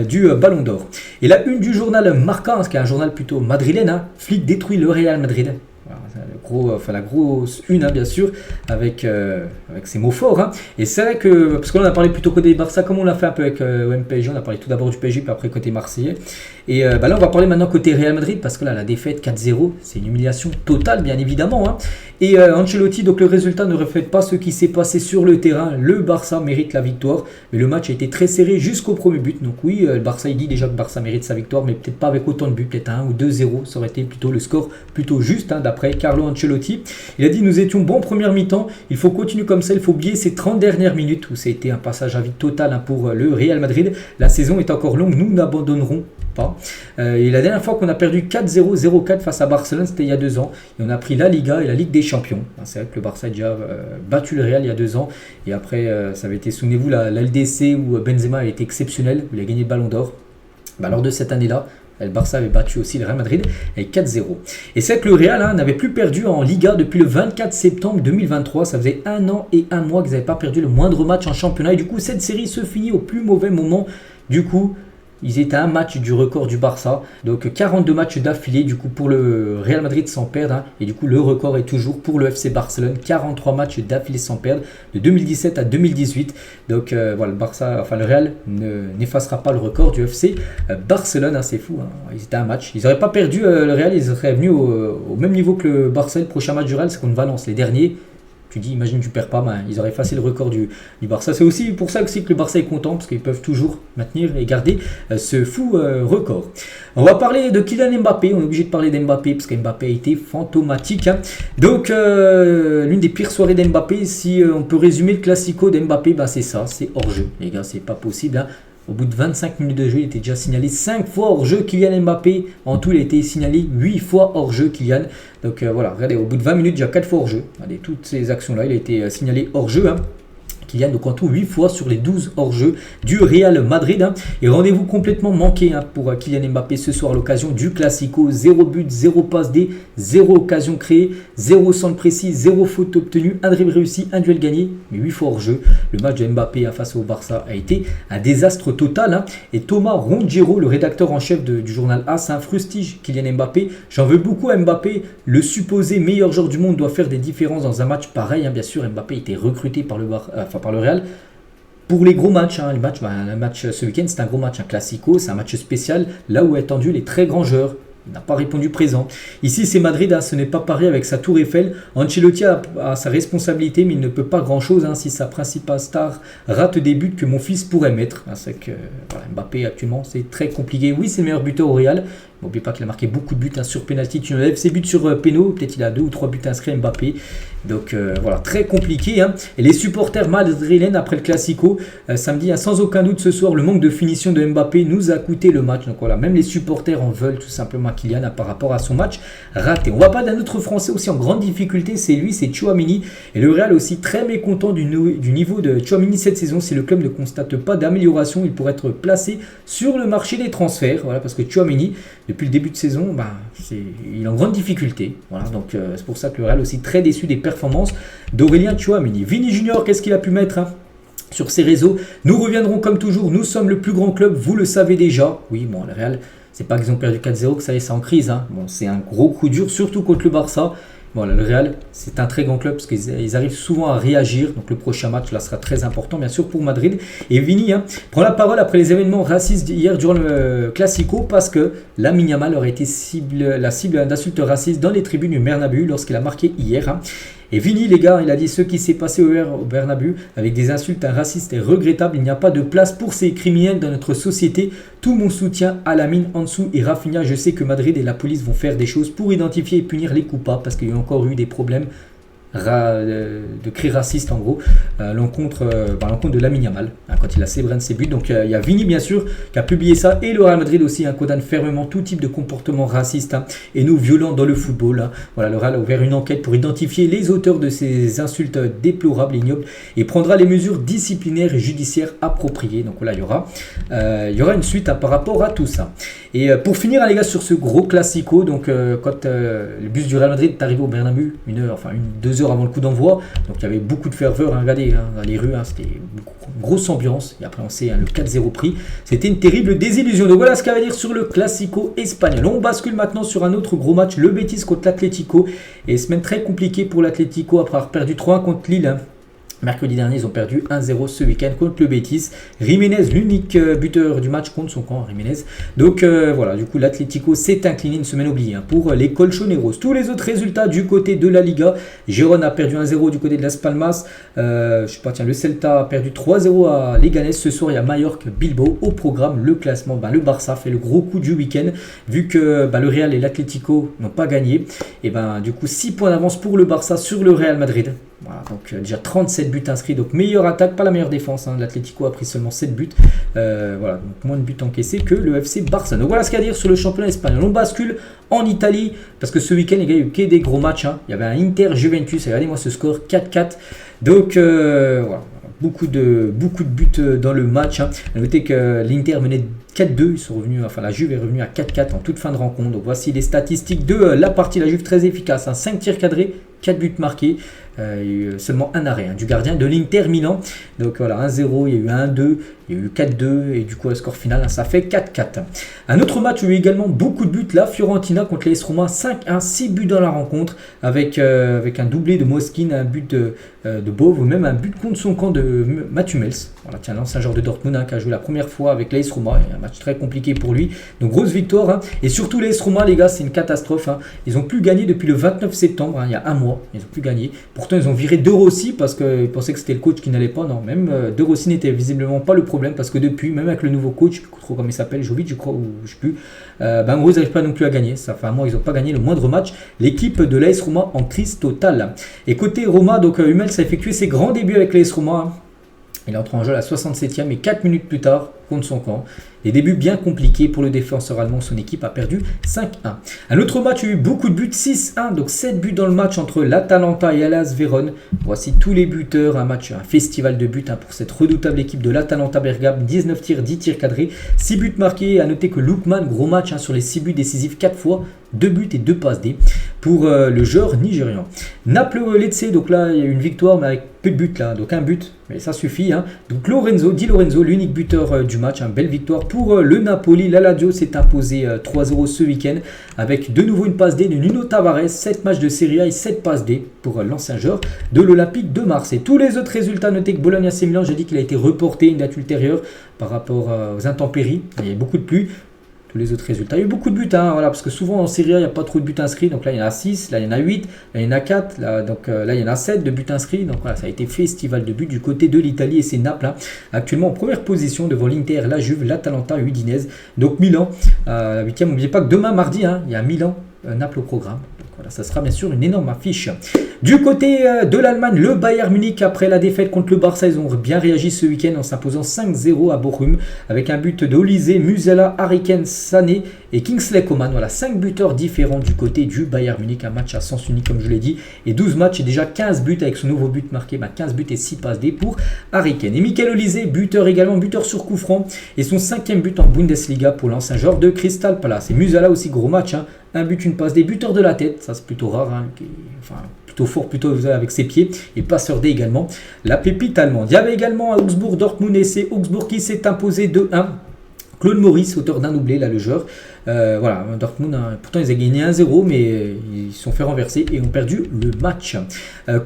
du Ballon d'Or. Et la une du journal Marca, ce qui est un journal plutôt madrilène, hein, flic détruit le Real Madrid. Voilà, la grosse une, hein, bien sûr, avec ces mots forts. Hein. Et c'est vrai que, parce qu'on en a parlé plutôt côté Barça, comme on l'a fait un peu avec PSG, on a parlé tout d'abord du PSG, puis après côté Marseillais. Et là, on va parler maintenant côté Real Madrid, parce que là, la défaite 4-0, c'est une humiliation totale, bien évidemment. Hein. Et Ancelotti, donc le résultat ne reflète pas ce qui s'est passé sur le terrain. Le Barça mérite la victoire, mais le match a été très serré jusqu'au premier but. Donc oui, le Barça, il dit déjà que le Barça mérite sa victoire, mais peut-être pas avec autant de buts, peut-être 1 ou 2-0, ça aurait été plutôt le score plutôt juste, hein, d'après Carlo Ancelotti. Il a dit, nous étions bons en première mi-temps, il faut continuer comme ça, il faut oublier ces 30 dernières minutes où ça a été un passage à vide total, hein, pour le Real Madrid. La saison est encore longue, nous n'abandonnerons pas. Et la dernière fois qu'on a perdu 4-0, 0-4 face à Barcelone, c'était il y a 2 ans. Et on a pris la Liga et la Ligue des Champions. C'est vrai que le Barça a déjà battu le Real il y a 2 ans. Et après, ça avait été, souvenez-vous, la LDC où Benzema a été exceptionnel, où il a gagné le Ballon d'Or. Lors de cette année-là, le Barça avait battu aussi le Real Madrid avec 4-0. Et c'est que le Real n'avait plus perdu en Liga depuis le 24 septembre 2023. Ça faisait 1 an et 1 mois qu'ils n'avaient pas perdu le moindre match en championnat. Et du coup, cette série se finit au plus mauvais moment. Du coup, ils étaient à un match du record du Barça. Donc 42 matchs d'affilée du coup pour le Real Madrid sans perdre. Hein. Et du coup, le record est toujours pour le FC Barcelone. 43 matchs d'affilée sans perdre de 2017 à 2018. Donc voilà, le Real n'effacera pas le record du FC Barcelone. Hein, c'est fou. Hein. Ils étaient à un match. Ils n'auraient pas perdu le Real. Ils seraient venus au même niveau que le Barça. Le prochain match du Real, c'est contre Valence. Les derniers. Tu dis, imagine tu perds pas, ils auraient effacé le record du Barça. C'est aussi pour ça que le Barça est content, parce qu'ils peuvent toujours maintenir et garder ce fou record. On va parler de Kylian Mbappé. On est obligé de parler d'Mbappé, parce qu'Mbappé a été fantomatique. Hein. Donc, l'une des pires soirées d'Mbappé, si on peut résumer le classico d'Mbappé, c'est ça, c'est hors-jeu. Les gars, c'est pas possible. Hein. Au bout de 25 minutes de jeu, il était déjà signalé 5 fois hors-jeu Kylian Mbappé. En tout, il a été signalé 8 fois hors-jeu Kylian. Donc voilà, regardez, au bout de 20 minutes, déjà 4 fois hors-jeu. Regardez, toutes ces actions-là, il a été signalé hors-jeu. Hein. Kylian, donc en tout 8 fois sur les 12 hors-jeu du Real Madrid. Hein. Et rendez-vous complètement manqué, hein, pour Kylian Mbappé ce soir à l'occasion du Classico. 0 but, 0 passe D, 0 occasion créée, 0 centre précis, 0 faute obtenue, un dribble réussi, un duel gagné, mais 8 fois hors-jeu. Le match de Mbappé face au Barça a été un désastre total. Hein. Et Thomas Rongiero, le rédacteur en chef du journal AS, frustige Kylian Mbappé. J'en veux beaucoup à Mbappé. Le supposé meilleur joueur du monde doit faire des différences dans un match pareil. Hein. Bien sûr, Mbappé a été recruté par le Real pour les gros matchs. Hein. Le match ce week-end, c'est un gros match, un classico, c'est un match spécial, là où est attendu les très grands joueurs. Il n'a pas répondu présent. Ici, c'est Madrid, hein, ce n'est pas Paris avec sa tour Eiffel. Ancelotti a sa responsabilité, mais il ne peut pas grand-chose, hein, si sa principale star rate des buts que mon fils pourrait mettre. Hein, c'est que Mbappé, actuellement, c'est très compliqué. Oui, c'est le meilleur buteur au Real. N'oubliez pas qu'il a marqué beaucoup de buts, hein, sur penalty. Tu enlèves ses buts sur péno, peut-être il a 2 ou 3 buts inscrits Mbappé. Donc voilà, très compliqué. Hein. Et les supporters madrilènes après le Classico, samedi, hein, sans aucun doute ce soir, le manque de finition de Mbappé nous a coûté le match. Donc voilà, même les supporters en veulent tout simplement à Kylian, hein, par rapport à son match raté. On va parler d'un autre Français aussi en grande difficulté, c'est Tchouaméni. Et le Real aussi très mécontent du niveau de Tchouaméni cette saison. Si le club ne constate pas d'amélioration, il pourrait être placé sur le marché des transferts. Voilà, parce que Tchouaméni, depuis le début de saison, il est en grande difficulté. Voilà, donc c'est pour ça que le Real aussi très déçu des performances d'Aurélien Tchouaméni. Vini Junior, qu'est-ce qu'il a pu mettre, hein, sur ses réseaux? Nous reviendrons comme toujours, nous sommes le plus grand club, vous le savez déjà. Oui, bon, le Real, c'est pas qu'ils ont perdu 4-0 que ça y est, c'est en crise. Hein. Bon, c'est un gros coup dur, surtout contre le Barça. Voilà, le Real, c'est un très grand club parce qu'ils arrivent souvent à réagir. Donc le prochain match là sera très important, bien sûr, pour Madrid. Et Vini, hein, prend la parole après les événements racistes hier durant le Classico, parce que Lamine Yamal aurait été la cible d'insultes racistes dans les tribunes du Bernabéu lorsqu'il a marqué hier. Hein. Et Vini, les gars, il a dit ce qui s'est passé au Bernabéu avec des insultes racistes est regrettable. Il n'y a pas de place pour ces criminels dans notre société. Tout mon soutien à Lamine, Ansu et Rafinha. Je sais que Madrid et la police vont faire des choses pour identifier et punir les coupables parce qu'il y a encore eu des problèmes de cris racistes en gros à l'encontre de Lamine Yamal quand il a célébré un de ses buts. Donc il y a Vini bien sûr qui a publié ça et le Real Madrid aussi condamne fermement tout type de comportement raciste et non violent dans le football. Voilà, le Real a ouvert une enquête pour identifier les auteurs de ces insultes déplorables et ignobles et prendra les mesures disciplinaires et judiciaires appropriées. Donc voilà, il y aura une suite par rapport à tout ça. Et pour finir les gars sur ce gros classico, donc quand le bus du Real Madrid est arrivé au Bernabéu, 2 heures avant le coup d'envoi, donc il y avait beaucoup de ferveur, regardez, dans les rues, c'était une grosse ambiance, et après on sait le 4-0 pris, c'était une terrible désillusion. Donc voilà ce qu'il y a à dire sur le classico espagnol. On bascule maintenant sur un autre gros match, le Betis contre l'Atlético, et semaine très compliquée pour l'Atlético après avoir perdu 3-1 contre Lille. Mercredi dernier, ils ont perdu 1-0 ce week-end contre le Betis. Jiménez, l'unique buteur du match contre son camp, Jiménez. Donc voilà, du coup, l'Atlético s'est incliné, une semaine oubliée pour les Colchoneros. Tous les autres résultats du côté de la Liga. Girona a perdu 1-0 du côté de Las Palmas. Le Celta a perdu 3-0 à Leganés. Ce soir, il y a Mallorca, Bilbao au programme. Le classement, le Barça fait le gros coup du week-end. Vu que le Real et l'Atlético n'ont pas gagné. Et du coup, 6 points d'avance pour le Barça sur le Real Madrid. Voilà, donc déjà 37 buts inscrits, donc meilleure attaque, pas la meilleure défense. L'Atlético a pris seulement 7 buts. Voilà, donc moins de buts encaissés que le FC Barça. Donc voilà ce qu'il y a à dire sur le championnat espagnol. On bascule en Italie, parce que ce week-end, les gars, il y a eu que des gros matchs. Il y avait un Inter-Juventus, regardez-moi ce score, 4-4. Donc voilà, beaucoup de buts dans le match. Notez que l'Inter menait 4-2, ils sont revenus, la Juve est revenue à 4-4 en toute fin de rencontre. Donc voici les statistiques de la partie. La Juve très efficace, 5 tirs cadrés, 4 buts marqués. Il y a eu seulement un arrêt du gardien de l'Inter Milan. Donc voilà, 1-0, il y a eu 1-2, il y a eu 4-2 et du coup le score final ça fait 4-4. Un autre match où il y a eu également beaucoup de buts, la Fiorentina contre l'AS Roma, 5-1, 6 buts dans la rencontre avec un doublé de Moskin, un but de Bove ou même un but contre son camp de Mats Hummels. Voilà, tiens, l'ancien joueur de Dortmund qui a joué la première fois avec l'AS Roma, un match très compliqué pour lui. Donc grosse victoire et surtout l'AS Roma les gars, c'est une catastrophe. Ils n'ont plus gagné depuis le 29 septembre, il y a un mois, ils n'ont plus gagné. Pourtant, ils ont viré De Rossi parce qu'ils pensaient que c'était le coach qui n'allait pas. Non, même De Rossi n'était visiblement pas le problème parce que depuis, même avec le nouveau coach, je ne sais plus trop comment il s'appelle, Jovic, je crois, ou je ne sais plus, en gros, ils n'arrivent pas non plus à gagner. Ça fait un mois, ils n'ont pas gagné le moindre match. L'équipe de l'AS Roma en crise totale. Et côté Roma, donc Hummels a effectué ses grands débuts avec l'AS Roma. Il entre en jeu à la 67e et 4 minutes plus tard contre son camp. Des débuts bien compliqués pour le défenseur allemand, son équipe a perdu 5-1. Un autre match, il y a eu beaucoup de buts, 6-1, donc 7 buts dans le match entre l'Atalanta et Hellas Vérone. Voici tous les buteurs, un festival de buts pour cette redoutable équipe de l'Atalanta Bergame, 19 tirs, 10 tirs cadrés, 6 buts marqués. À noter que Lookman, gros match sur les 6 buts décisifs 4 fois, 2 buts et 2 passes D pour le joueur nigérian. Naples-Lecce, donc là il y a eu une victoire mais avec peu de buts là, donc un but, mais ça suffit. Donc Di Lorenzo, l'unique buteur du match, belle victoire pour le Napoli. La Lazio s'est imposé 3-0 ce week-end avec de nouveau une passe D de Nuno Tavares, 7 matchs de Serie A et 7 passes D pour l'ancien joueur de l'Olympique de Marseille. Tous les autres résultats, notez que Bologne AC Milan, j'ai dit qu'il a été reporté une date ultérieure par rapport aux intempéries, il y a beaucoup de pluie. Tous les autres résultats. Il y a eu beaucoup de buts, voilà, parce que souvent en Serie A, il n'y a pas trop de buts inscrits. Donc là, il y en a 6, là, il y en a 8, là, il y en a 4, là, il y en a 7 de buts inscrits. Donc voilà, ça a été festival de buts du côté de l'Italie et c'est Naples, actuellement en première position devant l'Inter, la Juve, l'Atalanta et Udinese. Donc Milan, la 8e. N'oubliez pas que demain, mardi, il y a Milan, Naples au programme. Donc voilà, ça sera bien sûr une énorme affiche. Du côté de l'Allemagne, le Bayern Munich, après la défaite contre le Barça, ils ont bien réagi ce week-end en s'imposant 5-0 à Bochum avec un but de Olise, Musiala, Harry Kane, Sané et Kingsley Coman. Voilà, 5 buteurs différents du côté du Bayern Munich, un match à sens unique comme je l'ai dit, et 12 matchs et déjà 15 buts avec son nouveau but marqué, 15 buts et 6 passes D pour Harry Kane. Et Michael Olise, buteur également, buteur sur coup franc et son 5e but en Bundesliga pour l'ancien joueur de Crystal Palace. Et Musiala aussi, gros match, un but, une passe D, buteur de la tête, ça c'est plutôt rare, plutôt fort, plutôt avec ses pieds, et passeur D également, la pépite allemande. Il y avait également à Augsbourg, Dortmund et c'est Augsbourg qui s'est imposé 2-1. Claude Maurice, auteur d'un doublé, là le joueur. Voilà, Dortmund, pourtant ils ont gagné 1-0, mais ils se sont fait renverser et ont perdu le match.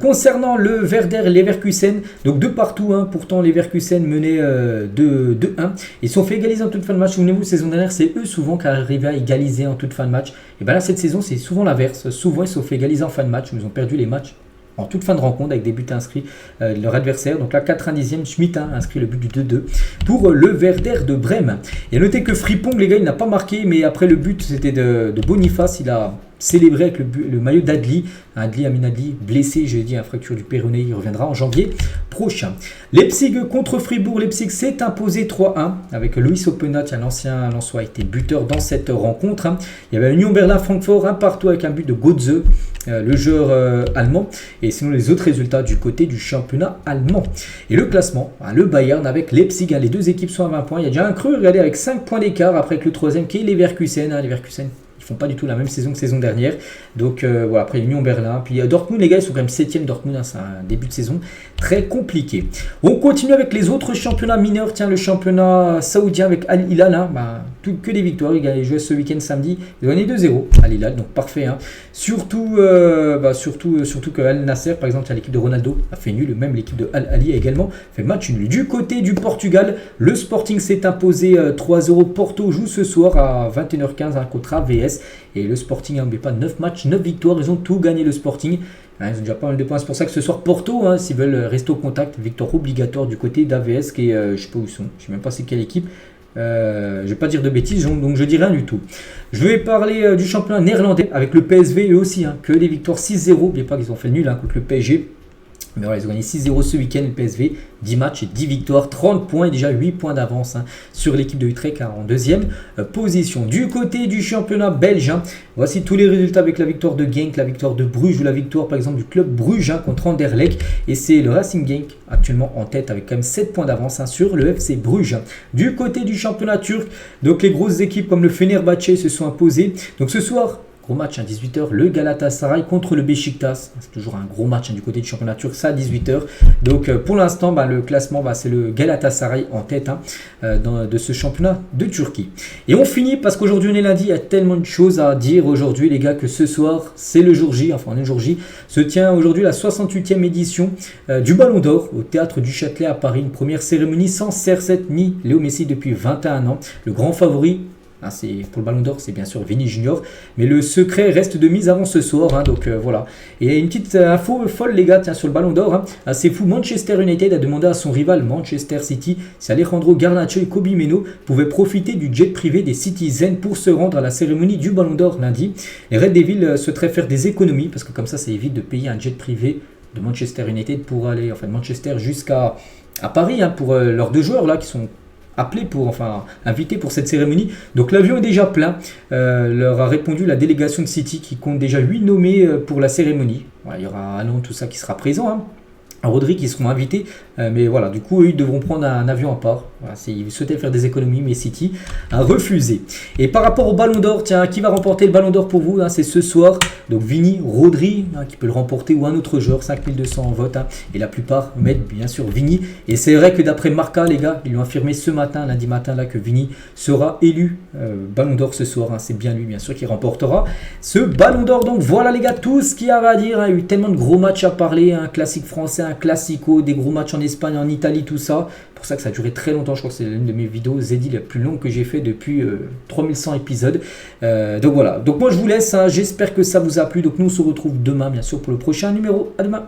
Concernant le Werder Leverkusen, donc de partout, pourtant Leverkusen menait 2-1. Ils se sont fait égaliser en toute fin de match. Souvenez-vous, saison dernière, c'est eux souvent qui arrivaient à égaliser en toute fin de match. Et bien là, cette saison, c'est souvent l'inverse. Souvent, ils se sont fait égaliser en fin de match, ils ont perdu les matchs en toute fin de rencontre avec des buts inscrits de leur adversaire. Donc la 90e, Schmitt inscrit le but du 2-2 pour le Werder de Brême. Et à noter que Frimpong, les gars, il n'a pas marqué, mais après le but, c'était de Boniface. Il a célébré avec le maillot d'Adli. Amin Adli, blessé, j'ai dit, fracture du péroné, il reviendra en janvier prochain. Leipzig contre Fribourg. Leipzig s'est imposé 3-1 avec Loïs Oppenat, un ancien Lensois, a été buteur dans cette rencontre. Il y avait Union Berlin-Francfort, un partout avec un but de Götze, le joueur allemand. Et sinon, les autres résultats du côté du championnat allemand. Et le classement, le Bayern avec Leipzig, les deux équipes sont à 20 points. Il y a déjà un creux, regardez, avec 5 points d'écart après que le troisième qui est Leverkusen. Leverkusen, ils font pas du tout la même saison que saison dernière. Donc voilà, après Union Berlin. Puis Dortmund, les gars, ils sont quand même 7e. Dortmund, c'est un début de saison très compliqué. On continue avec les autres championnats mineurs. Tiens, le championnat saoudien avec Al Hilal. Que des victoires. Il a joué ce week-end samedi. Ils ont gagné 2-0 Al Hilal, donc parfait. Surtout que Al Nasser, par exemple, l'équipe de Ronaldo a fait nul. Même l'équipe de Al Ahly a également fait match nul. Du côté du Portugal, le Sporting s'est imposé 3-0. Porto joue ce soir à 21h15 contre AVS. Et le Sporting n'a pas 9 matchs, 9 victoires. Ils ont tout gagné, le Sporting. Ils ont déjà pas mal de points. C'est pour ça que ce soir, Porto, s'ils veulent rester au contact, victoire obligatoire du côté d'AVS, qui est, je ne sais pas où ils sont. Je ne sais même pas c'est quelle équipe. Je ne vais pas dire de bêtises, donc je ne dis rien du tout. Je vais parler du championnat néerlandais avec le PSV, eux aussi. Que des victoires 6-0. N'oubliez pas qu'ils ont fait nul contre le PSG. Mais voilà, ils ont gagné 6-0 ce week-end, le PSV. 10 matchs et 10 victoires, 30 points et déjà 8 points d'avance sur l'équipe de Utrecht en deuxième position. Du côté du championnat belge, voici tous les résultats avec la victoire de Genk, la victoire de Bruges ou la victoire par exemple du club Bruges contre Anderlecht. Et c'est le Racing Genk actuellement en tête avec quand même 7 points d'avance sur le FC Bruges. Du côté du championnat turc, donc les grosses équipes comme le Fenerbahçe se sont imposées. Donc ce soir, gros match à 18h, le Galatasaray contre le Beşiktaş. C'est toujours un gros match du côté du championnat turc, ça à 18h. Donc pour l'instant, le classement, c'est le Galatasaray en tête de ce championnat de Turquie. Et on finit parce qu'aujourd'hui on est lundi, il y a tellement de choses à dire aujourd'hui les gars que ce soir, c'est le jour J, enfin on est le jour J, se tient aujourd'hui la 68e édition du Ballon d'Or au Théâtre du Châtelet à Paris. Une première cérémonie sans CR7 ni Léo Messi depuis 21 ans. Le grand favori, pour le Ballon d'Or, c'est bien sûr Vini Junior, mais le secret reste de mise avant ce soir, donc voilà. Et une petite info folle les gars, sur le Ballon d'Or, c'est fou, Manchester United a demandé à son rival Manchester City si Alejandro Garnacho et Kobbie Mainoo pouvaient profiter du jet privé des Citizens pour se rendre à la cérémonie du Ballon d'Or lundi. Les Red Devils souhaiteraient faire des économies, parce que comme ça évite de payer un jet privé de Manchester United pour aller, de Manchester jusqu'à Paris, pour leurs deux joueurs là qui sont appelés invités pour cette cérémonie. Donc l'avion est déjà plein. Leur a répondu la délégation de City qui compte déjà 8 nommés pour la cérémonie. Il y aura Alain, tout ça qui sera présent. Rodri qui seront invités, mais voilà, du coup eux ils devront prendre un avion à part. Voilà, ils souhaitaient faire des économies, mais City a refusé. Et par rapport au Ballon d'Or, tiens, qui va remporter le Ballon d'Or pour vous, c'est ce soir. Donc Vini, Rodri qui peut le remporter, ou un autre joueur, 5200 votes, et la plupart mettent bien sûr Vini. Et c'est vrai que d'après Marca, les gars, ils l'ont affirmé ce matin, lundi matin, là, que Vini sera élu Ballon d'Or ce soir. C'est bien lui, bien sûr, qui remportera ce Ballon d'Or. Donc voilà les gars, tout ce qu'il y avait à dire. Il y a eu tellement de gros matchs à parler, un classique français, un classico, des gros matchs en Espagne, en Italie, tout ça. C'est pour ça que ça a duré très longtemps. Je crois que c'est l'une de mes vidéos Zeddy la plus longue que j'ai fait depuis 3100 épisodes. Donc voilà. Donc moi je vous laisse. J'espère que ça vous a plu. Donc nous on se retrouve demain bien sûr pour le prochain numéro. À demain.